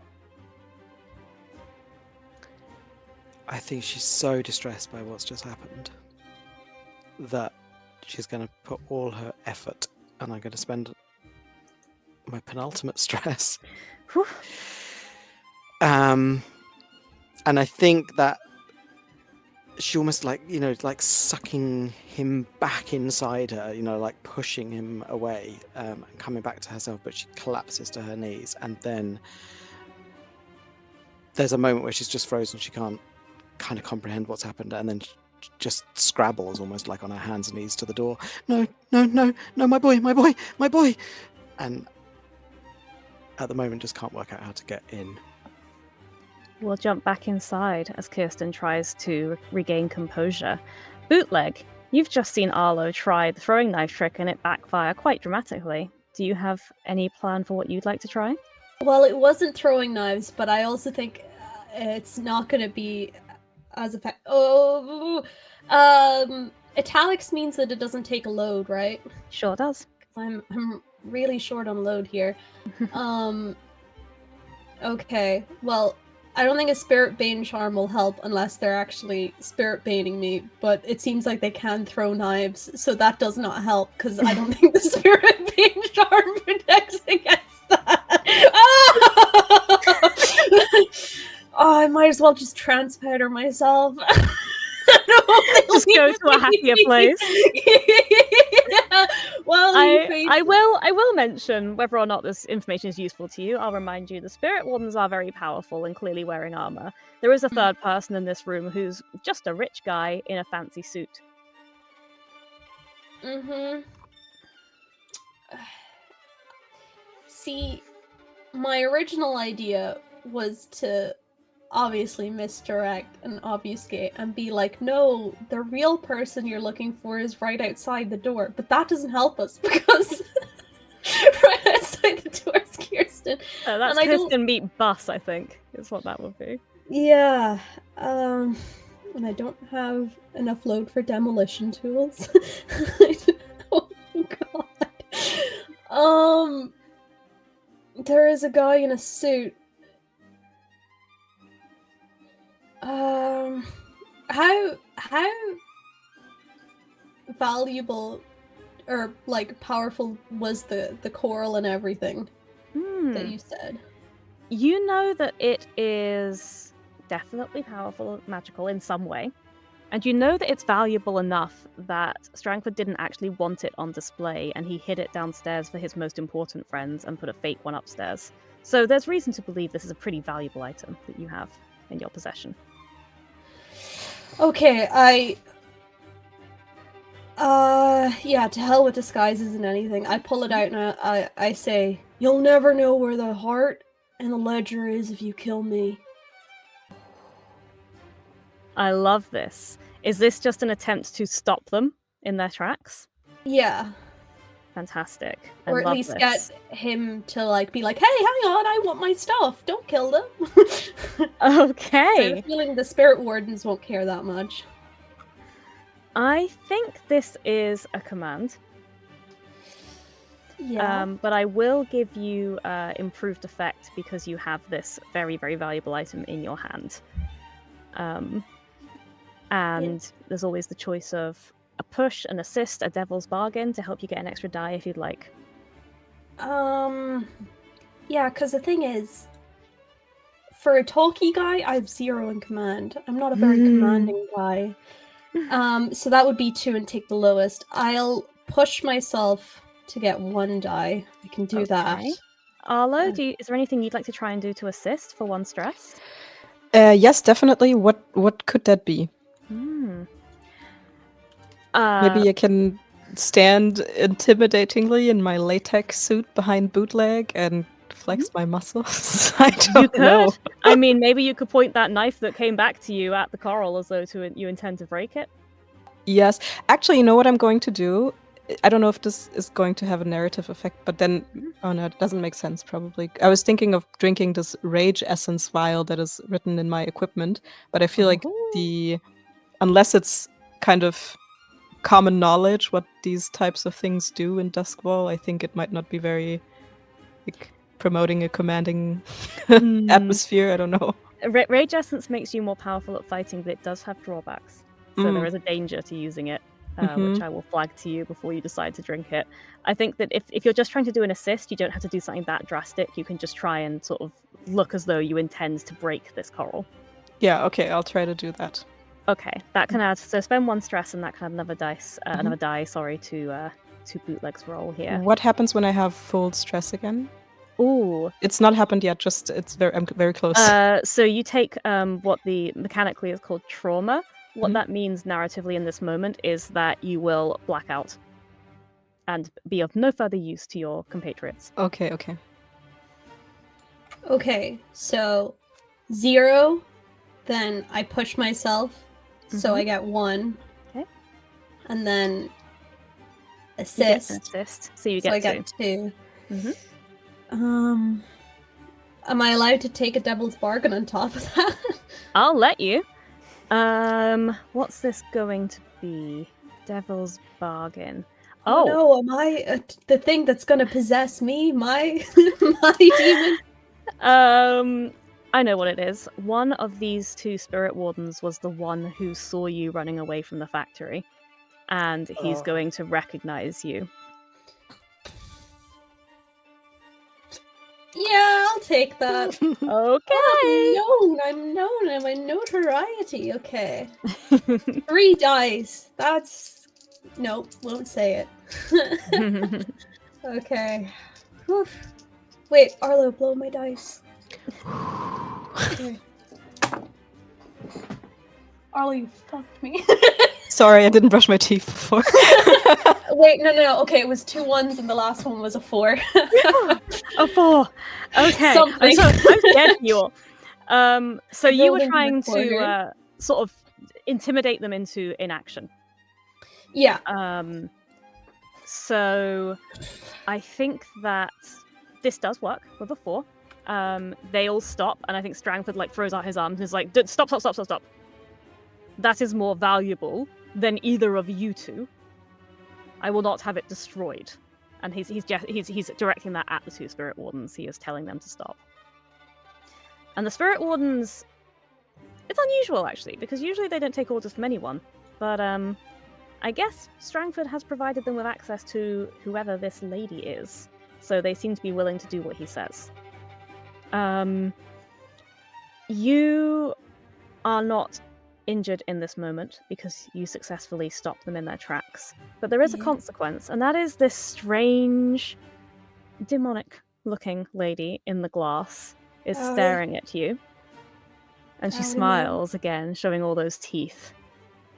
[SPEAKER 3] I think she's so distressed by what's just happened that she's going to put all her effort, and I'm going to spend my penultimate stress.
[SPEAKER 1] Whew.
[SPEAKER 3] And I think that she almost like sucking him back inside her, like pushing him away and coming back to herself, but she collapses to her knees, and then there's a moment where she's just frozen. She can't kind of comprehend what's happened, and then just scrabbles almost like on her hands and knees to the door. No, my boy. And at the moment just can't work out how to get in.
[SPEAKER 1] We'll jump back inside as Kirsten tries to regain composure. Bootleg, you've just seen Arlo try the throwing knife trick and it backfire quite dramatically. Do you have any plan for what you'd like to try?
[SPEAKER 4] Well, it wasn't throwing knives, but I also think it's not going to be as effective. Italics means that it doesn't take a load, right?
[SPEAKER 1] Sure does.
[SPEAKER 4] I'm really short on load here. Okay, well, I don't think a Spirit Bane charm will help unless they're actually Spirit Baning me, but it seems like they can throw knives, so that does not help, because I don't think the Spirit Bane charm protects against that. Oh, I might as well just transpowder myself.
[SPEAKER 1] Just go to a happier place.
[SPEAKER 4] Yeah. Well,
[SPEAKER 1] I will mention whether or not this information is useful to you. I'll remind you the Spirit Wardens are very powerful and clearly wearing armor. There is a third person in this room who's just a rich guy in a fancy suit.
[SPEAKER 4] See, my original idea was to obviously misdirect and obfuscate and be like, no, the real person you're looking for is right outside the door. But that doesn't help us because right outside the door is Kirsten.
[SPEAKER 1] Oh, that's Kirsten meet Bus, I think, is what that would be.
[SPEAKER 4] Yeah. And I don't have enough load for demolition tools. Oh god. There is a guy in a suit. How valuable or like powerful was the coral and everything that you said?
[SPEAKER 1] You know that it is definitely powerful, magical in some way, and you know that it's valuable enough that Strangford didn't actually want it on display, and he hid it downstairs for his most important friends and put a fake one upstairs. So there's reason to believe this is a pretty valuable item that you have in your possession.
[SPEAKER 4] Okay, yeah, to hell with disguises and anything. I pull it out and I say, you'll never know where the heart and the ledger is if you kill me.
[SPEAKER 1] I love this. Is this just an attempt to stop them in their tracks?
[SPEAKER 4] Yeah.
[SPEAKER 1] Fantastic.
[SPEAKER 4] Or at least get him to like be like, hey, hang on, I want my stuff. Don't kill them.
[SPEAKER 1] Okay.
[SPEAKER 4] I have a feeling the Spirit Wardens won't care that much.
[SPEAKER 1] I think this is a command.
[SPEAKER 4] Yeah.
[SPEAKER 1] But I will give you improved effect because you have this very, very valuable item in your hand. And there's always the choice of a push, an assist, a devil's bargain to help you get an extra die if you'd like.
[SPEAKER 4] Yeah, because the thing is, for a talky guy, I have 0 in command. I'm not a very commanding guy. So that would be 2 and take the lowest. I'll push myself to get 1 die. I can do that.
[SPEAKER 1] Arlo, is there anything you'd like to try and do to assist for 1 stress?
[SPEAKER 2] Yes, definitely. What could that be? Maybe I can stand intimidatingly in my latex suit behind Bootleg and flex my muscles. I don't know.
[SPEAKER 1] I mean, maybe you could point that knife that came back to you at the coral as though you intend to break it.
[SPEAKER 2] Yes. Actually, you know what I'm going to do? I don't know if this is going to have a narrative effect, but then, oh no, it doesn't make sense probably. I was thinking of drinking this rage essence vial that is written in my equipment, but I feel like unless it's kind of common knowledge what these types of things do in Duskwall, I think it might not be very like promoting a commanding atmosphere. I don't know.
[SPEAKER 1] Rage essence makes you more powerful at fighting, but it does have drawbacks. So there is a danger to using it, which I will flag to you before you decide to drink it. I think that if you're just trying to do an assist, you don't have to do something that drastic. You can just try and sort of look as though you intend to break this coral.
[SPEAKER 2] Yeah, okay, I'll try to do that.
[SPEAKER 1] Okay, that can add. So spend 1 stress, and that can add another die. Sorry, to Bootleg's roll here.
[SPEAKER 2] What happens when I have full stress again?
[SPEAKER 1] Ooh,
[SPEAKER 2] it's not happened yet. Just I'm very close.
[SPEAKER 1] So you take what the mechanically is called trauma. What that means narratively in this moment is that you will black out and be of no further use to your compatriots.
[SPEAKER 2] Okay.
[SPEAKER 4] Okay, so 0, then I push myself, so I get 1.
[SPEAKER 1] Okay.
[SPEAKER 4] And then
[SPEAKER 1] You
[SPEAKER 4] assist.
[SPEAKER 1] get an assist, so you
[SPEAKER 4] So
[SPEAKER 1] get
[SPEAKER 4] I
[SPEAKER 1] 2.
[SPEAKER 4] get 2.
[SPEAKER 1] Mhm.
[SPEAKER 4] Am I allowed to take a devil's bargain on top of that?
[SPEAKER 1] I'll let you. What's this going to be? Devil's bargain.
[SPEAKER 4] Oh no, am I the thing that's gonna possess me? My my demon?
[SPEAKER 1] I know what it is. One of these 2 spirit wardens was the one who saw you running away from the factory, and he's going to recognize you.
[SPEAKER 4] Yeah, I'll take that.
[SPEAKER 1] Okay.
[SPEAKER 4] I'm known, and my notoriety. Okay. 3 dice. That's nope, won't say it. Okay. Whew. Wait, Arlo, blow my dice. Okay. Arlo, you fucked me.
[SPEAKER 2] Sorry, I didn't brush my teeth before.
[SPEAKER 4] Wait, no. Okay, it was 2 1s and the last one was a 4.
[SPEAKER 1] A 4. Okay.
[SPEAKER 4] Something.
[SPEAKER 1] I'm scared of you all. So you were
[SPEAKER 4] Building
[SPEAKER 1] trying
[SPEAKER 4] recorder.
[SPEAKER 1] to sort of intimidate them into inaction.
[SPEAKER 4] Yeah.
[SPEAKER 1] So I think that this does work with a 4. They all stop, and I think Strangford throws out his arms and is like, stop. That is more valuable than either of you 2. I will not have it destroyed. And he's directing that at the 2 spirit wardens. He is telling them to stop. And the spirit wardens, it's unusual actually, because usually they don't take orders from anyone. But I guess Strangford has provided them with access to whoever this lady is, so they seem to be willing to do what he says. You are not injured in this moment because you successfully stopped them in their tracks. But there is a consequence, and that is this strange, demonic-looking lady in the glass is staring at you. And she smiles again, showing all those teeth.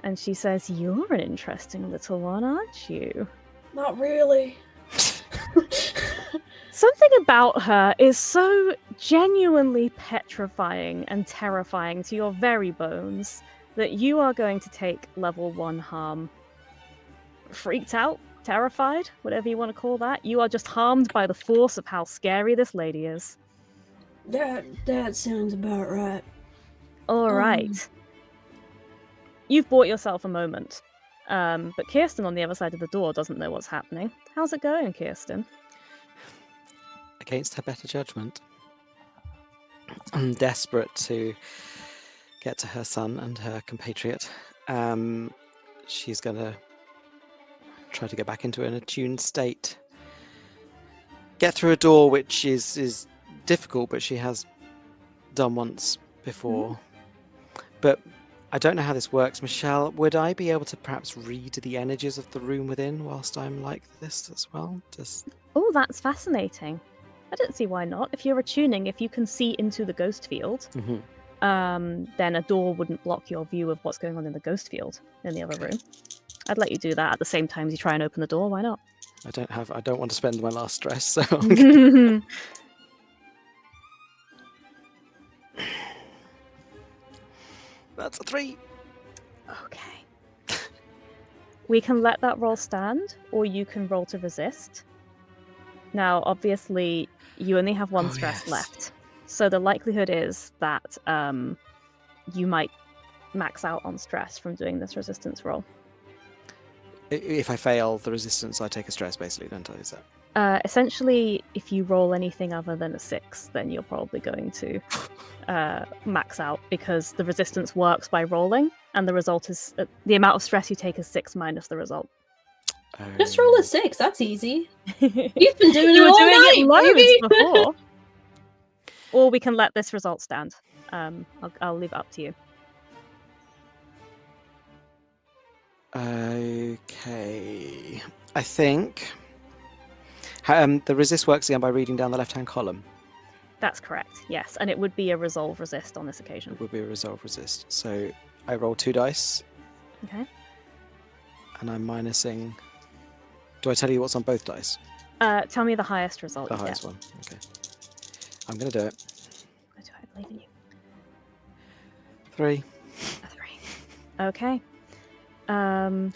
[SPEAKER 1] And she says, "You're an interesting little one, aren't you?"
[SPEAKER 4] Not really.
[SPEAKER 1] Something about her is so genuinely petrifying and terrifying to your very bones that you are going to take level 1 harm. Freaked out, terrified, whatever you want to call that. You are just harmed by the force of how scary this lady is.
[SPEAKER 5] That sounds about right.
[SPEAKER 1] All right. You've bought yourself a moment. But Kirsten on the other side of the door doesn't know what's happening. How's it going, Kirsten?
[SPEAKER 3] Against her better judgment, I'm desperate to get to her son and her compatriot. She's going to try to get back into an attuned state. Get through a door which is difficult, but she has done once before. But I don't know how this works. Michelle, would I be able to perhaps read the energies of the room within whilst I'm like this as well?
[SPEAKER 1] Oh, that's fascinating. I don't see why not. If you're attuning, if you can see into the ghost field, then a door wouldn't block your view of what's going on in the ghost field in the other room. I'd let you do that at the same time as you try and open the door. Why not?
[SPEAKER 3] I don't want to spend my last stress, so that's a 3.
[SPEAKER 1] Okay. We can let that roll stand, or you can roll to resist. Now, obviously, you only have one stress left, so the likelihood is that you might max out on stress from doing this resistance roll.
[SPEAKER 3] If I fail the resistance, I take a stress, basically, don't I? Is that?
[SPEAKER 1] Essentially, if you roll anything other than a 6, then you're probably going to max out, because the resistance works by rolling, and the result is the amount of stress you take is 6 minus the result.
[SPEAKER 4] Just roll a 6. That's easy. You've been doing
[SPEAKER 1] You
[SPEAKER 4] it
[SPEAKER 1] were
[SPEAKER 4] all
[SPEAKER 1] doing
[SPEAKER 4] night,
[SPEAKER 1] it loads
[SPEAKER 4] baby.
[SPEAKER 1] before. Or we can let this result stand. I'll leave it up to you.
[SPEAKER 3] Okay. I think the resist works again by reading down the left-hand column.
[SPEAKER 1] That's correct, yes. And it would be a resolve resist on this occasion.
[SPEAKER 3] It would be a resolve resist. So I roll 2 dice.
[SPEAKER 1] Okay.
[SPEAKER 3] And I'm minusing... Do I tell you what's on both dice?
[SPEAKER 1] Tell me the highest result
[SPEAKER 3] The
[SPEAKER 1] you
[SPEAKER 3] highest
[SPEAKER 1] get.
[SPEAKER 3] one. Okay. I'm going to do it.
[SPEAKER 1] I believe in you.
[SPEAKER 3] 3.
[SPEAKER 1] A 3. Okay.
[SPEAKER 3] Wow.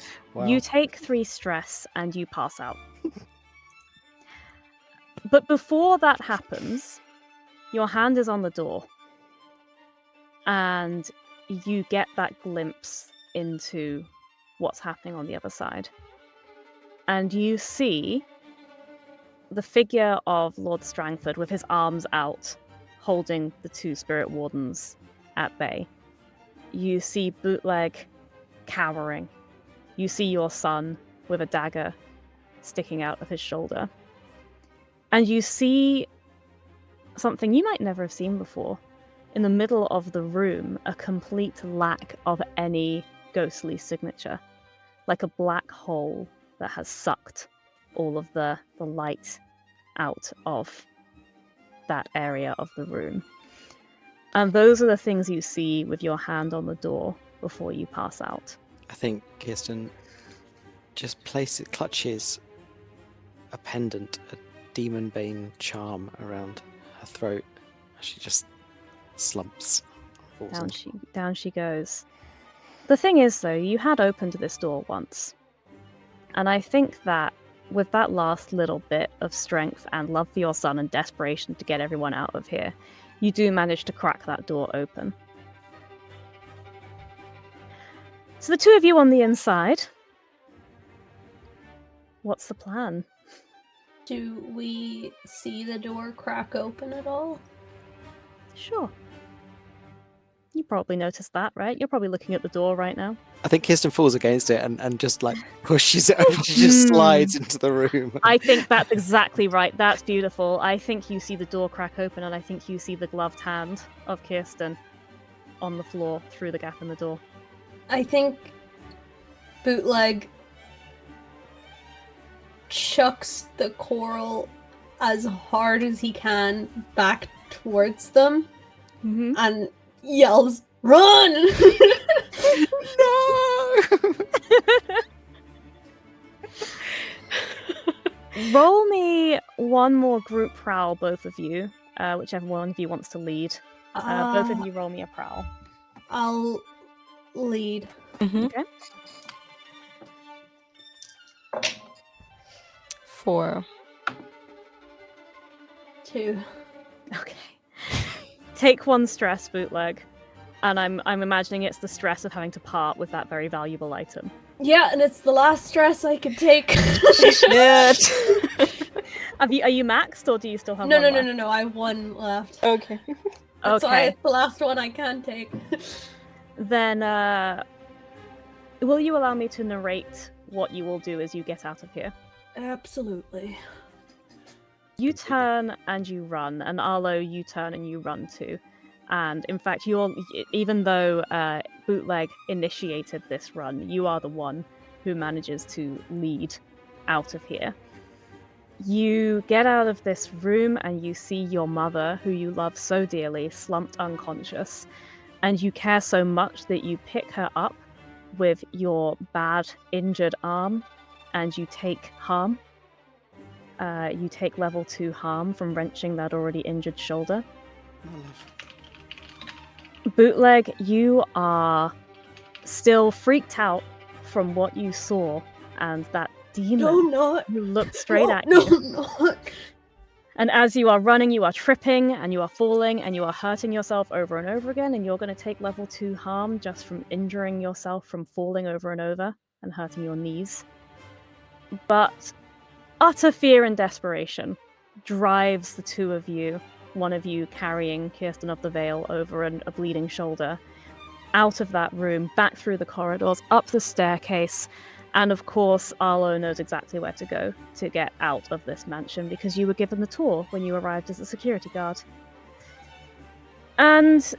[SPEAKER 1] You take 3 stress and you pass out. But before that happens, your hand is on the door. And you get that glimpse into what's happening on the other side. And you see the figure of Lord Strangford with his arms out, holding the 2 spirit wardens at bay. You see Bootleg cowering. You see your son with a dagger sticking out of his shoulder. And you see something you might never have seen before. In the middle of the room, a complete lack of any ghostly signature. Like a black hole that has sucked all of the light out of that area of the room. And those are the things you see with your hand on the door before you pass out.
[SPEAKER 3] I think Kirsten just clutches a pendant, a demon bane charm around her throat. She just slumps.
[SPEAKER 1] Down she goes. The thing is, though, you had opened this door once. And I think that with that last little bit of strength and love for your son and desperation to get everyone out of here, you do manage to crack that door open. So the 2 of you on the inside, what's the plan?
[SPEAKER 4] Do we see the door crack open at all?
[SPEAKER 1] Sure. You probably noticed that, right? You're probably looking at the door right now.
[SPEAKER 3] I think Kirsten falls against it and just like pushes it over. She just slides into the room.
[SPEAKER 1] I think that's exactly right. That's beautiful. I think you see the door crack open, and I think you see the gloved hand of Kirsten on the floor through the gap in the door.
[SPEAKER 4] I think Bootleg chucks the coral as hard as he can back towards them and yells, "Run!"
[SPEAKER 3] No!
[SPEAKER 1] Roll me one more group prowl, both of you. Whichever one of you wants to lead. Both of you roll me a prowl.
[SPEAKER 4] I'll lead.
[SPEAKER 1] Okay.
[SPEAKER 2] 4.
[SPEAKER 4] 2.
[SPEAKER 1] Okay. Take 1 stress, Bootleg. And I'm imagining it's the stress of having to part with that very valuable item.
[SPEAKER 4] Yeah, and it's the last stress I could take.
[SPEAKER 2] Shit.
[SPEAKER 1] Are you maxed, or do you still have
[SPEAKER 4] No,
[SPEAKER 1] one
[SPEAKER 4] no,
[SPEAKER 1] left?
[SPEAKER 4] no, no, I have 1 left.
[SPEAKER 2] Okay.
[SPEAKER 4] That's why
[SPEAKER 1] Okay.
[SPEAKER 4] it's the last one I can take.
[SPEAKER 1] Then, will you allow me to narrate what you will do as you get out of here?
[SPEAKER 4] Absolutely.
[SPEAKER 1] You turn and you run, and Arlo, you turn and you run too. And in fact, even though Bootleg initiated this run, you are the one who manages to lead out of here. You get out of this room and you see your mother, who you love so dearly, slumped unconscious. And you care so much that you pick her up with your bad, injured arm, and you take harm. You take level 2 harm from wrenching that already injured shoulder. Bootleg, you are still freaked out from what you saw, and that demon
[SPEAKER 5] No, I'm not.
[SPEAKER 1] who looked straight at
[SPEAKER 5] No,
[SPEAKER 1] you.
[SPEAKER 5] I'm not.
[SPEAKER 1] And as you are running, you are tripping, and you are falling, and you are hurting yourself over and over again, and you're going to take level 2 harm just from injuring yourself from falling over and over and hurting your knees. But utter fear and desperation drives the two of you, one of you carrying Kirsten of the Vale over a bleeding shoulder, out of that room, back through the corridors, up the staircase, and of course, Arlo knows exactly where to go to get out of this mansion because you were given the tour when you arrived as a security guard. And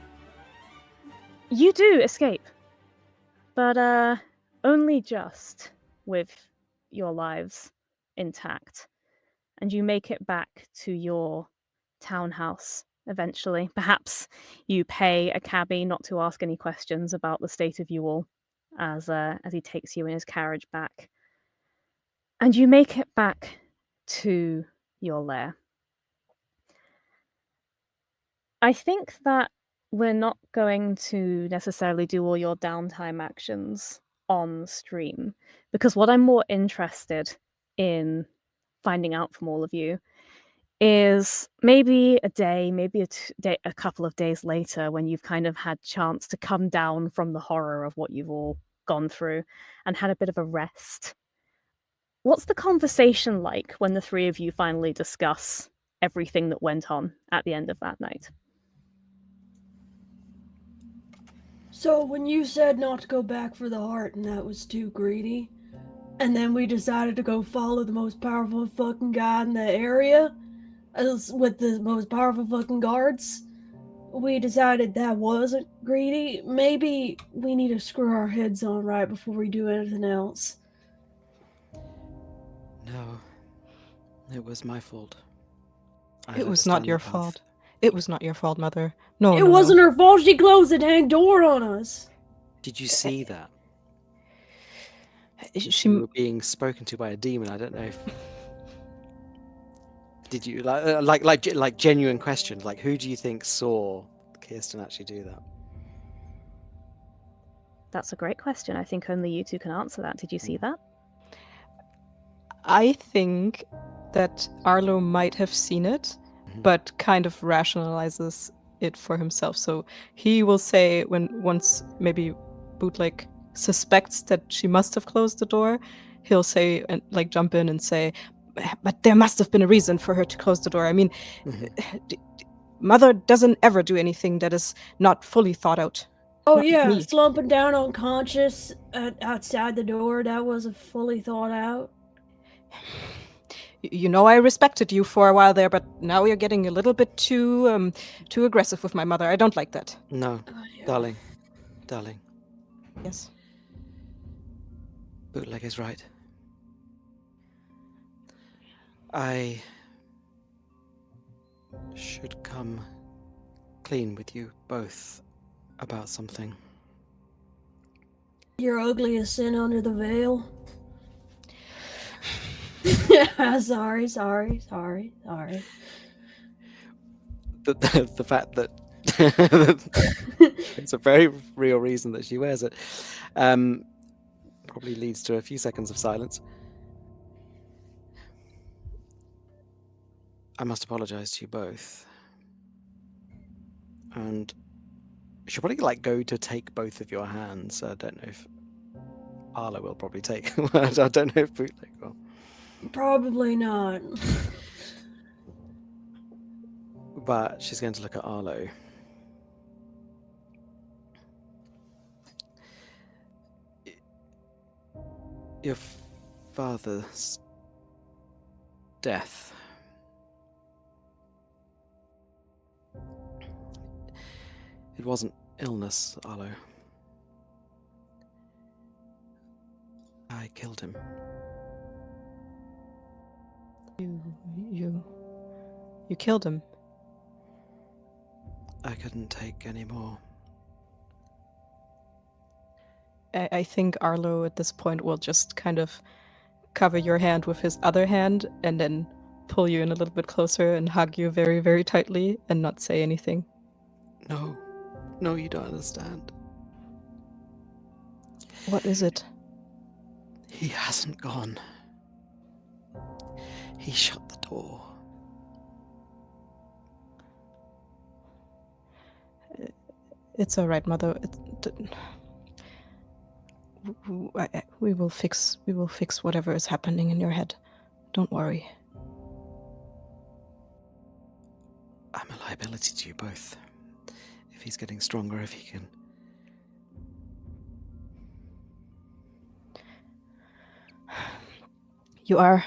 [SPEAKER 1] you do escape, but only just with your lives intact. And you make it back to your townhouse eventually. Perhaps you pay a cabbie not to ask any questions about the state of you all as he takes you in his carriage back. And you make it back to your lair. I think that we're not going to necessarily do all your downtime actions on stream, because what I'm more interested in finding out from all of you is maybe a day, maybe a couple of days later, when you've kind of had chance to come down from the horror of what you've all gone through and had a bit of a rest. What's the conversation like when the three of you finally discuss everything that went on at the end of that night?
[SPEAKER 5] So when you said not to go back for the heart and that was too greedy, and then we decided to go follow the most powerful fucking guy in the area, as with the most powerful fucking guards, we decided that wasn't greedy. Maybe we need to screw our heads on right before we do anything else.
[SPEAKER 3] No, it was my fault. I
[SPEAKER 2] It
[SPEAKER 3] let
[SPEAKER 2] was
[SPEAKER 3] us
[SPEAKER 2] not
[SPEAKER 3] down
[SPEAKER 2] your
[SPEAKER 3] the path.
[SPEAKER 2] fault. It was not your fault, Mother. No,
[SPEAKER 5] It
[SPEAKER 2] no,
[SPEAKER 5] wasn't
[SPEAKER 2] no.
[SPEAKER 5] her fault. She closed the dang door on us.
[SPEAKER 3] Did you see that?
[SPEAKER 2] She
[SPEAKER 3] You were being spoken to by a demon. I don't know if. Did you like genuine questions? Like, who do you think saw Kirsten actually do that?
[SPEAKER 1] That's a great question. I think only you two can answer that. Did you see that?
[SPEAKER 2] I think that Arlo might have seen it, but kind of rationalizes it for himself. So he will say once maybe Bootleg suspects that she must have closed the door, he'll say and like jump in and say, but there must have been a reason for her to close the door. I mean, Mother doesn't ever do anything that is not fully thought out.
[SPEAKER 5] Oh
[SPEAKER 2] Not
[SPEAKER 5] yeah,
[SPEAKER 2] me.
[SPEAKER 5] slumping down unconscious outside the door, that wasn't fully thought out.
[SPEAKER 2] You know, I respected you for a while there, but now you're getting a little bit too aggressive with my mother. I don't like that.
[SPEAKER 3] No,
[SPEAKER 5] Yeah.
[SPEAKER 3] darling.
[SPEAKER 2] Yes.
[SPEAKER 3] Bootleg is right. I should come clean with you both about something.
[SPEAKER 5] Your ugliest sin under the veil. Sorry.
[SPEAKER 3] The fact that it's a very real reason that she wears it probably leads to a few seconds of silence. I must apologize to you both. And I should probably go to take both of your hands. I don't know if Arlo will probably take. I don't know if Bootleg will.
[SPEAKER 5] Probably not.
[SPEAKER 3] But she's going to look at Arlo. Your father's death. It wasn't illness, Arlo. I killed him.
[SPEAKER 2] You killed him.
[SPEAKER 3] I couldn't take any more.
[SPEAKER 2] I think Arlo at this point will just kind of cover your hand with his other hand and then pull you in a little bit closer and hug you very, very tightly and not say anything.
[SPEAKER 3] No, you don't understand.
[SPEAKER 2] What is it?
[SPEAKER 3] He hasn't gone. He shut the door.
[SPEAKER 2] It's all right, Mother. We will fix whatever is happening in your head. Don't worry.
[SPEAKER 3] I'm a liability to you both. If he's getting stronger, if he can.
[SPEAKER 2] You are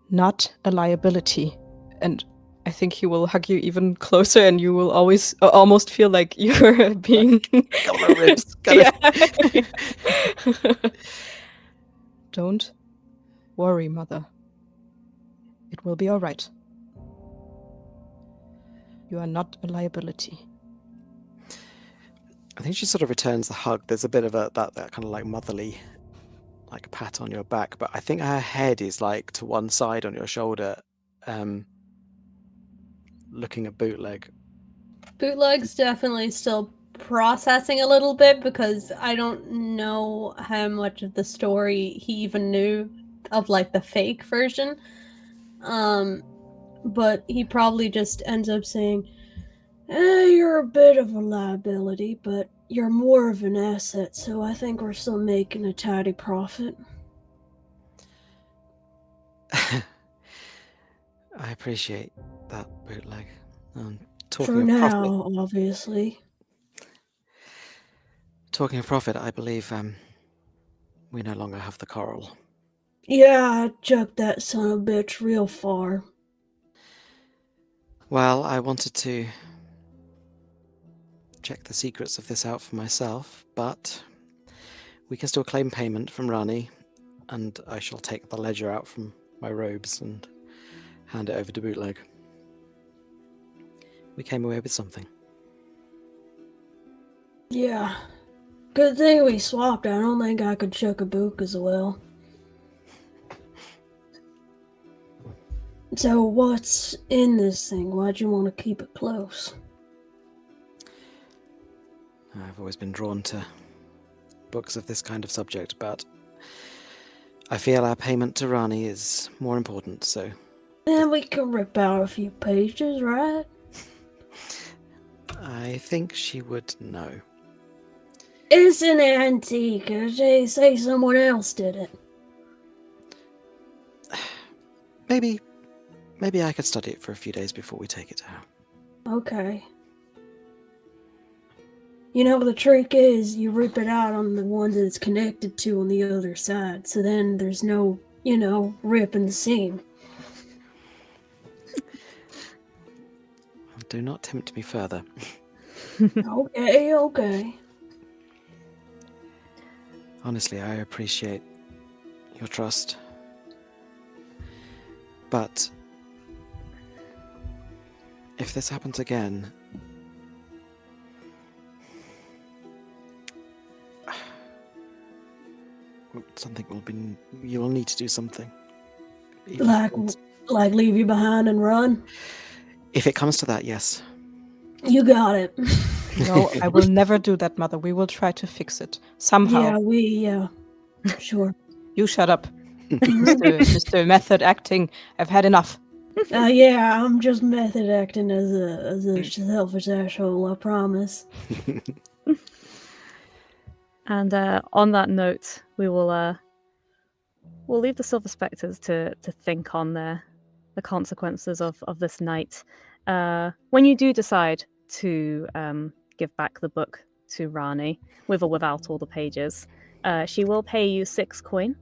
[SPEAKER 2] not a liability, and I think he will hug you even closer, and you will always almost feel like you're being.
[SPEAKER 3] Got my ribs.
[SPEAKER 2] Don't worry, Mother. It will be all right. You are not a liability.
[SPEAKER 3] I think she sort of returns the hug. There's a bit of that kind of like motherly, like a pat on your back, but I think her head is like to one side on your shoulder, looking at Bootleg.
[SPEAKER 4] Bootleg's definitely still processing a little bit because I don't know how much of the story he even knew of like the fake version. But he probably just ends up saying, you're a bit of a liability, but you're more of an asset, so I think we're still making a tidy profit.
[SPEAKER 3] I appreciate that, Bootleg.
[SPEAKER 4] For now, obviously.
[SPEAKER 3] Talking of profit, I believe we no longer have the coral.
[SPEAKER 5] Yeah, I chucked that son of a bitch real far.
[SPEAKER 3] Well, I wanted to check the secrets of this out for myself, but we can still claim payment from Rani, and I shall take the ledger out from my robes and hand it over to Bootleg. We came away with something.
[SPEAKER 5] Yeah. Good thing we swapped. I don't think I could chuck a book as well. So what's in this thing? Why'd you want to keep it close?
[SPEAKER 3] I've always been drawn to books of this kind of subject, but I feel our payment to Rani is more important, so...
[SPEAKER 5] Then we can rip out a few pages, right?
[SPEAKER 3] I think she would know.
[SPEAKER 5] It's an antique. They say someone else did it.
[SPEAKER 3] Maybe I could study it for a few days before we take it out.
[SPEAKER 5] Okay. You know, the trick is you rip it out on the one that it's connected to on the other side, so then there's no, rip in the seam.
[SPEAKER 3] Do not tempt me further.
[SPEAKER 5] Okay.
[SPEAKER 3] Honestly, I appreciate your trust. But if this happens again, you will need to do something.
[SPEAKER 5] Like leave you behind and run?
[SPEAKER 3] If it comes to that, yes.
[SPEAKER 5] You got it.
[SPEAKER 2] No, I will never do that, Mother. We will try to fix it. Somehow.
[SPEAKER 5] Yeah, sure.
[SPEAKER 2] You shut up. Mr. Method Acting. I've had enough.
[SPEAKER 5] Yeah, I'm just method acting as a selfish asshole, I promise.
[SPEAKER 1] And on that note, we'll leave the Silver Spectres to think on the consequences of this night. When you do decide to give back the book to Rani, with or without all the pages, she will pay you 6 coin.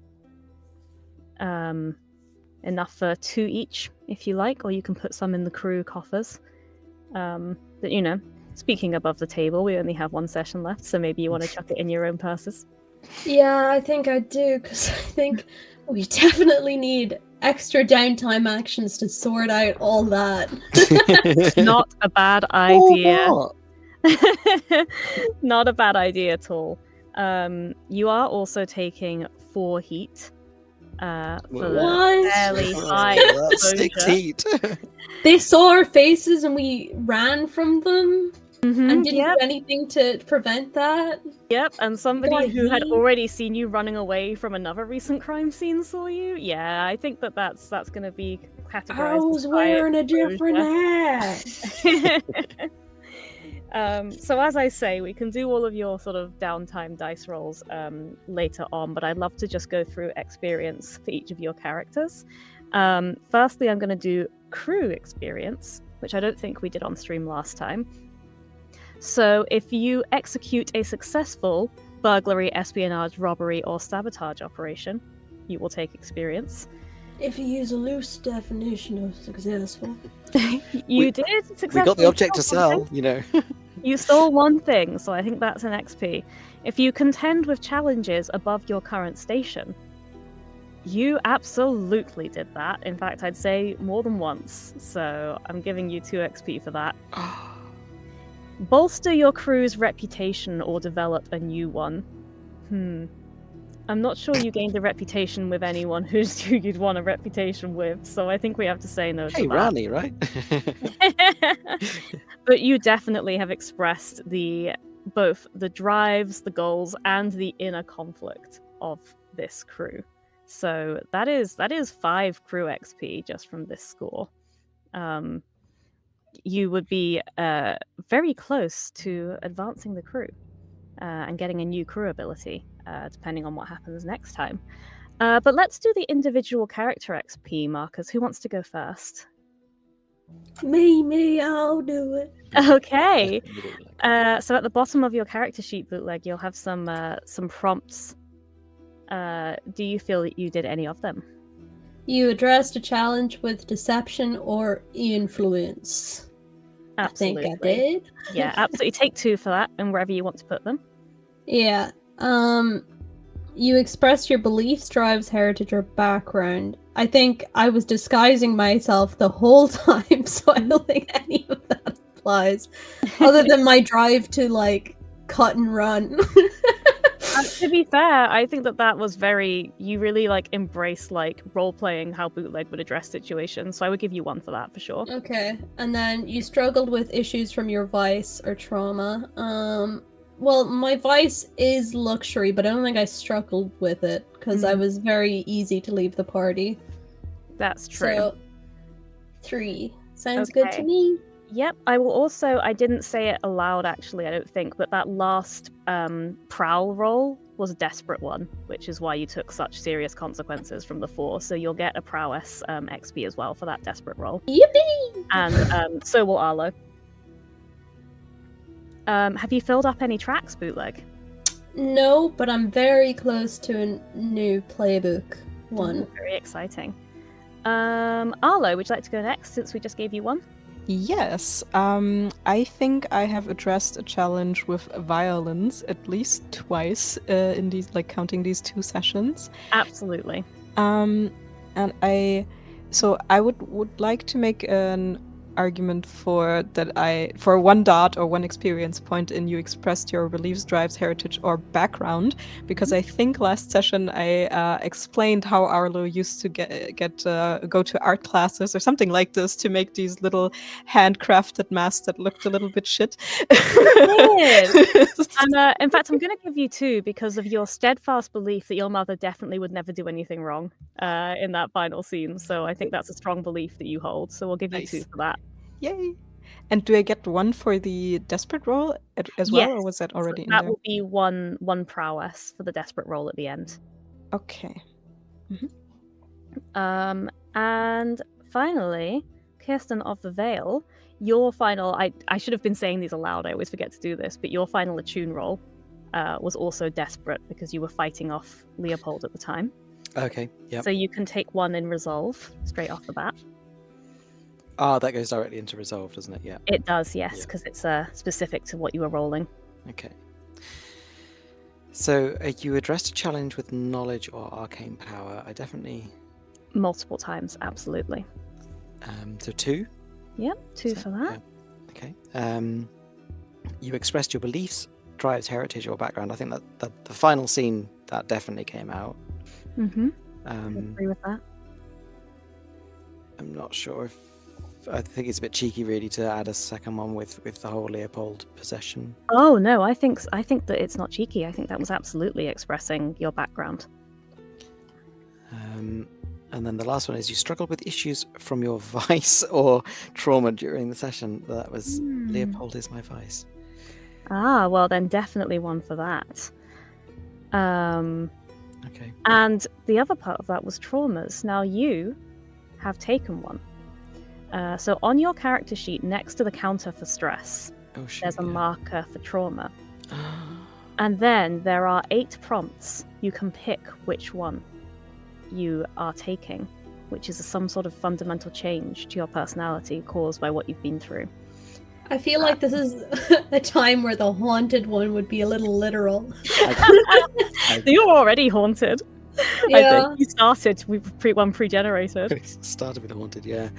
[SPEAKER 1] Enough for 2 each, if you like, or you can put some in the crew coffers. But speaking above the table, we only have 1 session left, so maybe you want to chuck it in your own purses.
[SPEAKER 4] Yeah, I think I do, because I think we definitely need extra downtime actions to sort out all that.
[SPEAKER 1] Not a bad idea.
[SPEAKER 3] Oh,
[SPEAKER 1] Not a bad idea at all. You are also taking 4 heat for the fairly high
[SPEAKER 3] that's 6
[SPEAKER 1] exposure.
[SPEAKER 3] heat.
[SPEAKER 4] They saw our faces and we ran from them. And didn't
[SPEAKER 1] Yep,
[SPEAKER 4] do anything to prevent that.
[SPEAKER 1] yep. And somebody
[SPEAKER 4] Got
[SPEAKER 1] who had
[SPEAKER 4] yeet.
[SPEAKER 1] already seen you running away from another recent crime scene saw you. Yeah, I think that's going to be categorized.
[SPEAKER 5] I was
[SPEAKER 1] as high
[SPEAKER 5] wearing a different
[SPEAKER 1] exposure.
[SPEAKER 5] hat.
[SPEAKER 1] So as I say, we can do all of your sort of downtime dice rolls later on, but I'd love to just go through experience for each of your characters. Firstly, I'm going to do crew experience, which I don't think we did on stream last time. So if you execute a successful burglary, espionage, robbery, or sabotage operation, you will take experience.
[SPEAKER 5] If you use a loose definition of successful.
[SPEAKER 1] You did successfully.
[SPEAKER 3] We got the object to
[SPEAKER 1] stole one
[SPEAKER 3] sell, you know.
[SPEAKER 1] thing. You stole one thing, so I think that's an XP. If you contend with challenges above your current station, you absolutely did that. In fact, I'd say more than once. So I'm giving you 2 XP for that. Bolster your crew's reputation or develop a new one. I'm not sure you gained a reputation with anyone who you'd want a reputation with, so I think we have to say no to
[SPEAKER 3] Hey,
[SPEAKER 1] that.
[SPEAKER 3] Rani, right?
[SPEAKER 1] But you definitely have expressed both the drives, the goals, and the inner conflict of this crew. So that is 5 crew XP just from this score. You would be very close to advancing the crew and getting a new crew ability, depending on what happens next time. But let's do the individual character XP markers. Who wants to go first?
[SPEAKER 5] Me, I'll do it.
[SPEAKER 1] Okay. So at the bottom of your character sheet, Bootleg, you'll have some prompts. Do you feel that you did any of them?
[SPEAKER 4] You addressed a challenge with deception or influence.
[SPEAKER 1] Absolutely.
[SPEAKER 4] I think I did.
[SPEAKER 1] Yeah, absolutely. Take 2 for that, and wherever you want to put them.
[SPEAKER 4] Yeah. You expressed your beliefs, drives, heritage, or background. I think I was disguising myself the whole time, so I don't think any of that applies. Other than my drive to, like, cut and run.
[SPEAKER 1] To be fair, I think that was you really like embrace like role playing how Bootleg would address situations, so I would give you 1 for that for sure.
[SPEAKER 4] Okay, and then you struggled with issues from your vice or trauma. Well, my vice is luxury, but I don't think I struggled with it because I was very easy to leave the party.
[SPEAKER 1] That's true.
[SPEAKER 4] So 3 sounds good to
[SPEAKER 1] Okay.
[SPEAKER 4] me.
[SPEAKER 1] Yep, I will also, I didn't say it aloud actually, I don't think, but that last prowl roll was a desperate one, which is why you took such serious consequences from the 4, so you'll get a prowess XP as well for that desperate roll.
[SPEAKER 4] Yippee!
[SPEAKER 1] And so will Arlo. Have you filled up any tracks, Bootleg?
[SPEAKER 4] No, but I'm very close to a new playbook one.
[SPEAKER 1] Ooh, very exciting. Arlo, would you like to go next since we just gave you 1?
[SPEAKER 2] Yes, I think I have addressed a challenge with violence at least twice in these, like counting these 2 sessions.
[SPEAKER 1] Absolutely.
[SPEAKER 2] And I would like to make an argument for 1 dot or 1 experience point in you expressed your beliefs, drives, heritage, or background, because I think last session I explained how Arlo used to go to art classes or something like this to make these little handcrafted masks that looked a little bit shit.
[SPEAKER 1] And in fact, I'm going to give you 2 because of your steadfast belief that your mother definitely would never do anything wrong in that final scene. So I think that's a strong belief that you hold. So we'll give you 2 for that.
[SPEAKER 2] Yay! And do I get 1 for the desperate roll as well, or was that already in there?
[SPEAKER 1] That will be one prowess for the desperate roll at the end.
[SPEAKER 2] Okay.
[SPEAKER 1] And finally, Kirsten of the Vale, your final... I should have been saying these aloud, I always forget to do this, but your final attune roll was also desperate because you were fighting off Leopold at the time.
[SPEAKER 3] Okay, yep.
[SPEAKER 1] So you can take 1 in resolve straight off the bat.
[SPEAKER 3] Ah, that goes directly into resolve, doesn't it? Yeah.
[SPEAKER 1] It does, yes, because it's specific to what you were rolling.
[SPEAKER 3] Okay. So you addressed a challenge with knowledge or arcane power. I definitely...
[SPEAKER 1] Multiple times, absolutely.
[SPEAKER 3] So 2?
[SPEAKER 1] Yep, 2 for that.
[SPEAKER 3] Yeah. Okay. You expressed your beliefs, drives, heritage, or background. I think that the final scene, that definitely came out.
[SPEAKER 1] I agree with that.
[SPEAKER 3] I'm not sure if I think it's a bit cheeky, really, to add a second one with the whole Leopold possession.
[SPEAKER 1] Oh no, I think that it's not cheeky. I think that was absolutely expressing your background.
[SPEAKER 3] And then the last one is you struggled with issues from your vice or trauma during the session. That was Leopold is my vice.
[SPEAKER 1] Ah, well then definitely one for that.
[SPEAKER 3] Okay.
[SPEAKER 1] And the other part of that was traumas. Now you have taken one. So on your character sheet next to the counter for stress, there's a marker for trauma. And then there are 8 prompts. You can pick which one you are taking, which is some sort of fundamental change to your personality caused by what you've been through.
[SPEAKER 4] I feel like this is a time where the haunted one would be a little literal.
[SPEAKER 1] You're already haunted.
[SPEAKER 4] Yeah.
[SPEAKER 1] I think you started with one pre-generated.
[SPEAKER 3] Started with haunted, yeah.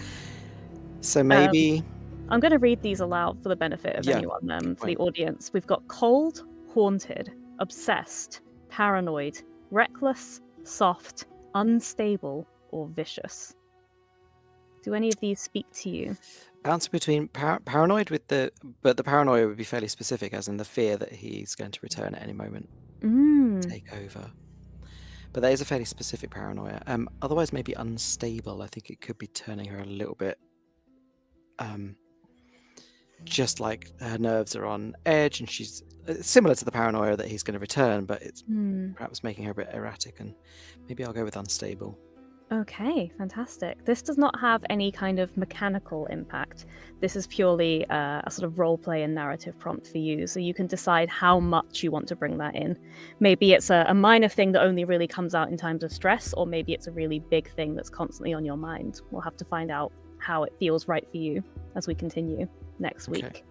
[SPEAKER 3] So maybe
[SPEAKER 1] I'm going to read these aloud for the benefit of anyone, for the audience. We've got cold, haunted, obsessed, paranoid, reckless, soft, unstable, or vicious. Do any of these speak to you?
[SPEAKER 3] bounce between paranoid but the paranoia would be fairly specific, as in the fear that he's going to return at any moment, take over. But that is a fairly specific paranoia. Otherwise, maybe unstable. I think it could be turning her a little bit, just like her nerves are on edge, and she's similar to the paranoia that he's going to return, but it's perhaps making her a bit erratic. And maybe I'll go with unstable.
[SPEAKER 1] Okay, fantastic. This does not have any kind of mechanical impact. This is purely a sort of roleplay and narrative prompt for you, so you can decide how much you want to bring that in. Maybe it's a minor thing that only really comes out in times of stress, or maybe it's a really big thing that's constantly on your mind. We'll have to find out how it feels right for you as we continue next week.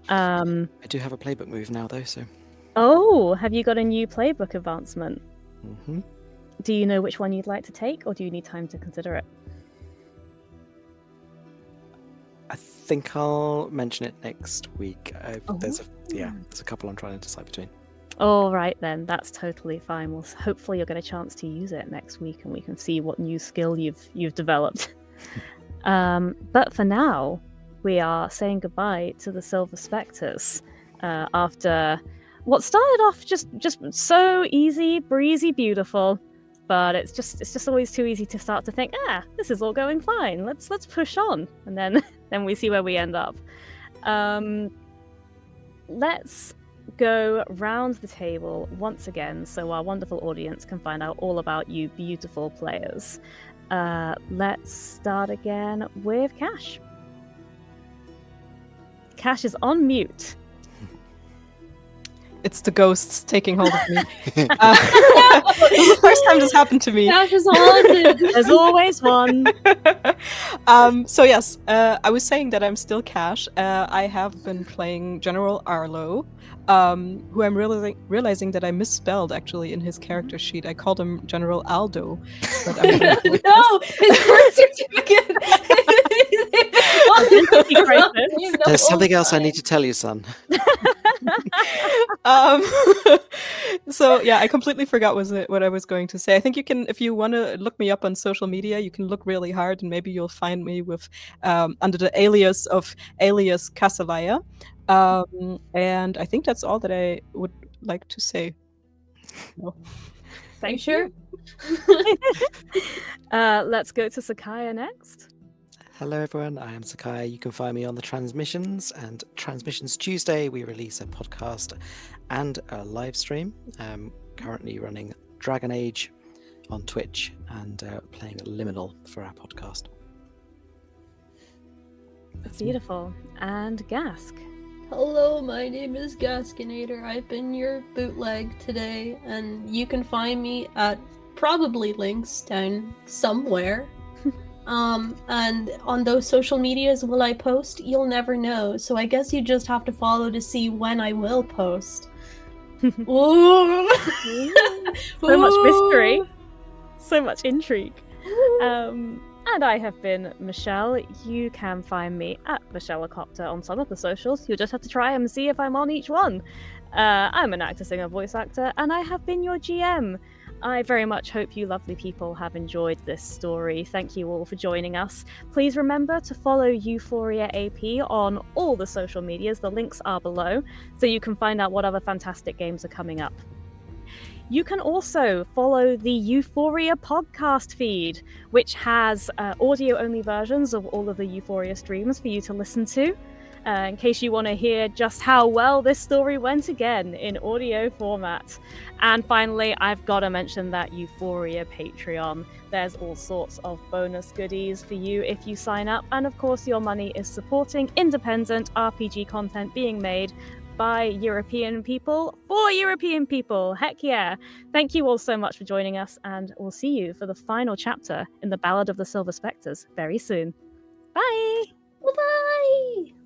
[SPEAKER 3] I do have a playbook move now, though, so...
[SPEAKER 1] Oh, have you got a new playbook advancement?
[SPEAKER 3] Mm-hmm.
[SPEAKER 1] Do you know which one you'd like to take, or do you need time to consider it?
[SPEAKER 3] I think I'll mention it next week. There's a couple I'm trying to decide between.
[SPEAKER 1] All right, then. That's totally fine. Well, hopefully you'll get a chance to use it next week, and we can see what new skill you've developed. But for now, we are saying goodbye to the Silver Spectres after what started off just so easy, breezy, beautiful. But it's just always too easy to start to think, this is all going fine. Let's push on, and then we see where we end up. Let's go round the table once again, so our wonderful audience can find out all about you, beautiful players. Let's start again with Cash. Cash is on mute.
[SPEAKER 2] It's the ghosts taking hold of me. This is the first time this happened to me.
[SPEAKER 4] Cash is haunted.
[SPEAKER 1] There's always one.
[SPEAKER 2] So yes, I was saying that I'm still Cash. I have been playing General Arlo, who I'm realizing that I misspelled actually in his character sheet. I called him General Aldo. But I'm
[SPEAKER 4] No, his birth certificate.
[SPEAKER 3] There's something else I need to tell you, son.
[SPEAKER 2] So yeah, I completely forgot what I was going to say. I think you can, if you want to look me up on social media, you can look really hard and maybe you'll find me with under the alias of Alias Casalaya. And I think that's all that I would like to say. No.
[SPEAKER 1] Thank you. Let's go to Sakaya next.
[SPEAKER 3] Hello everyone, I am Sakaya. You can find me on the Transmissions, and Transmissions Tuesday we release a podcast and a live stream. Currently running Dragon Age on Twitch and playing Liminal for our podcast.
[SPEAKER 1] That's beautiful. And Gask.
[SPEAKER 4] Hello, my name is Gaskinator. I've been your bootleg today, and you can find me at probably links down somewhere. And on those social medias, will I post? You'll never know. So I guess you just have to follow to see when I will post. Ooh.
[SPEAKER 1] So much mystery. So much intrigue. And I have been Michelle. You can find me at MichelleCopter on some of the socials. You'll just have to try and see if I'm on each one. I'm an actor, singer, voice actor, and I have been your GM. I very much hope you lovely people have enjoyed this story. Thank you all for joining us. Please remember to follow Euphoria AP on all the social medias. The links are below, so you can find out what other fantastic games are coming up. You can also follow the Euphoria podcast feed, which has audio-only versions of all of the Euphoria streams for you to listen to. In case you want to hear just how well this story went again in audio format. And finally, I've got to mention that Euphoria Patreon. There's all sorts of bonus goodies for you if you sign up. And of course, your money is supporting independent RPG content being made by European people for European people. Heck yeah. Thank you all so much for joining us, and we'll see you for the final chapter in the Ballad of the Silver Spectres very soon. Bye!
[SPEAKER 4] Bye!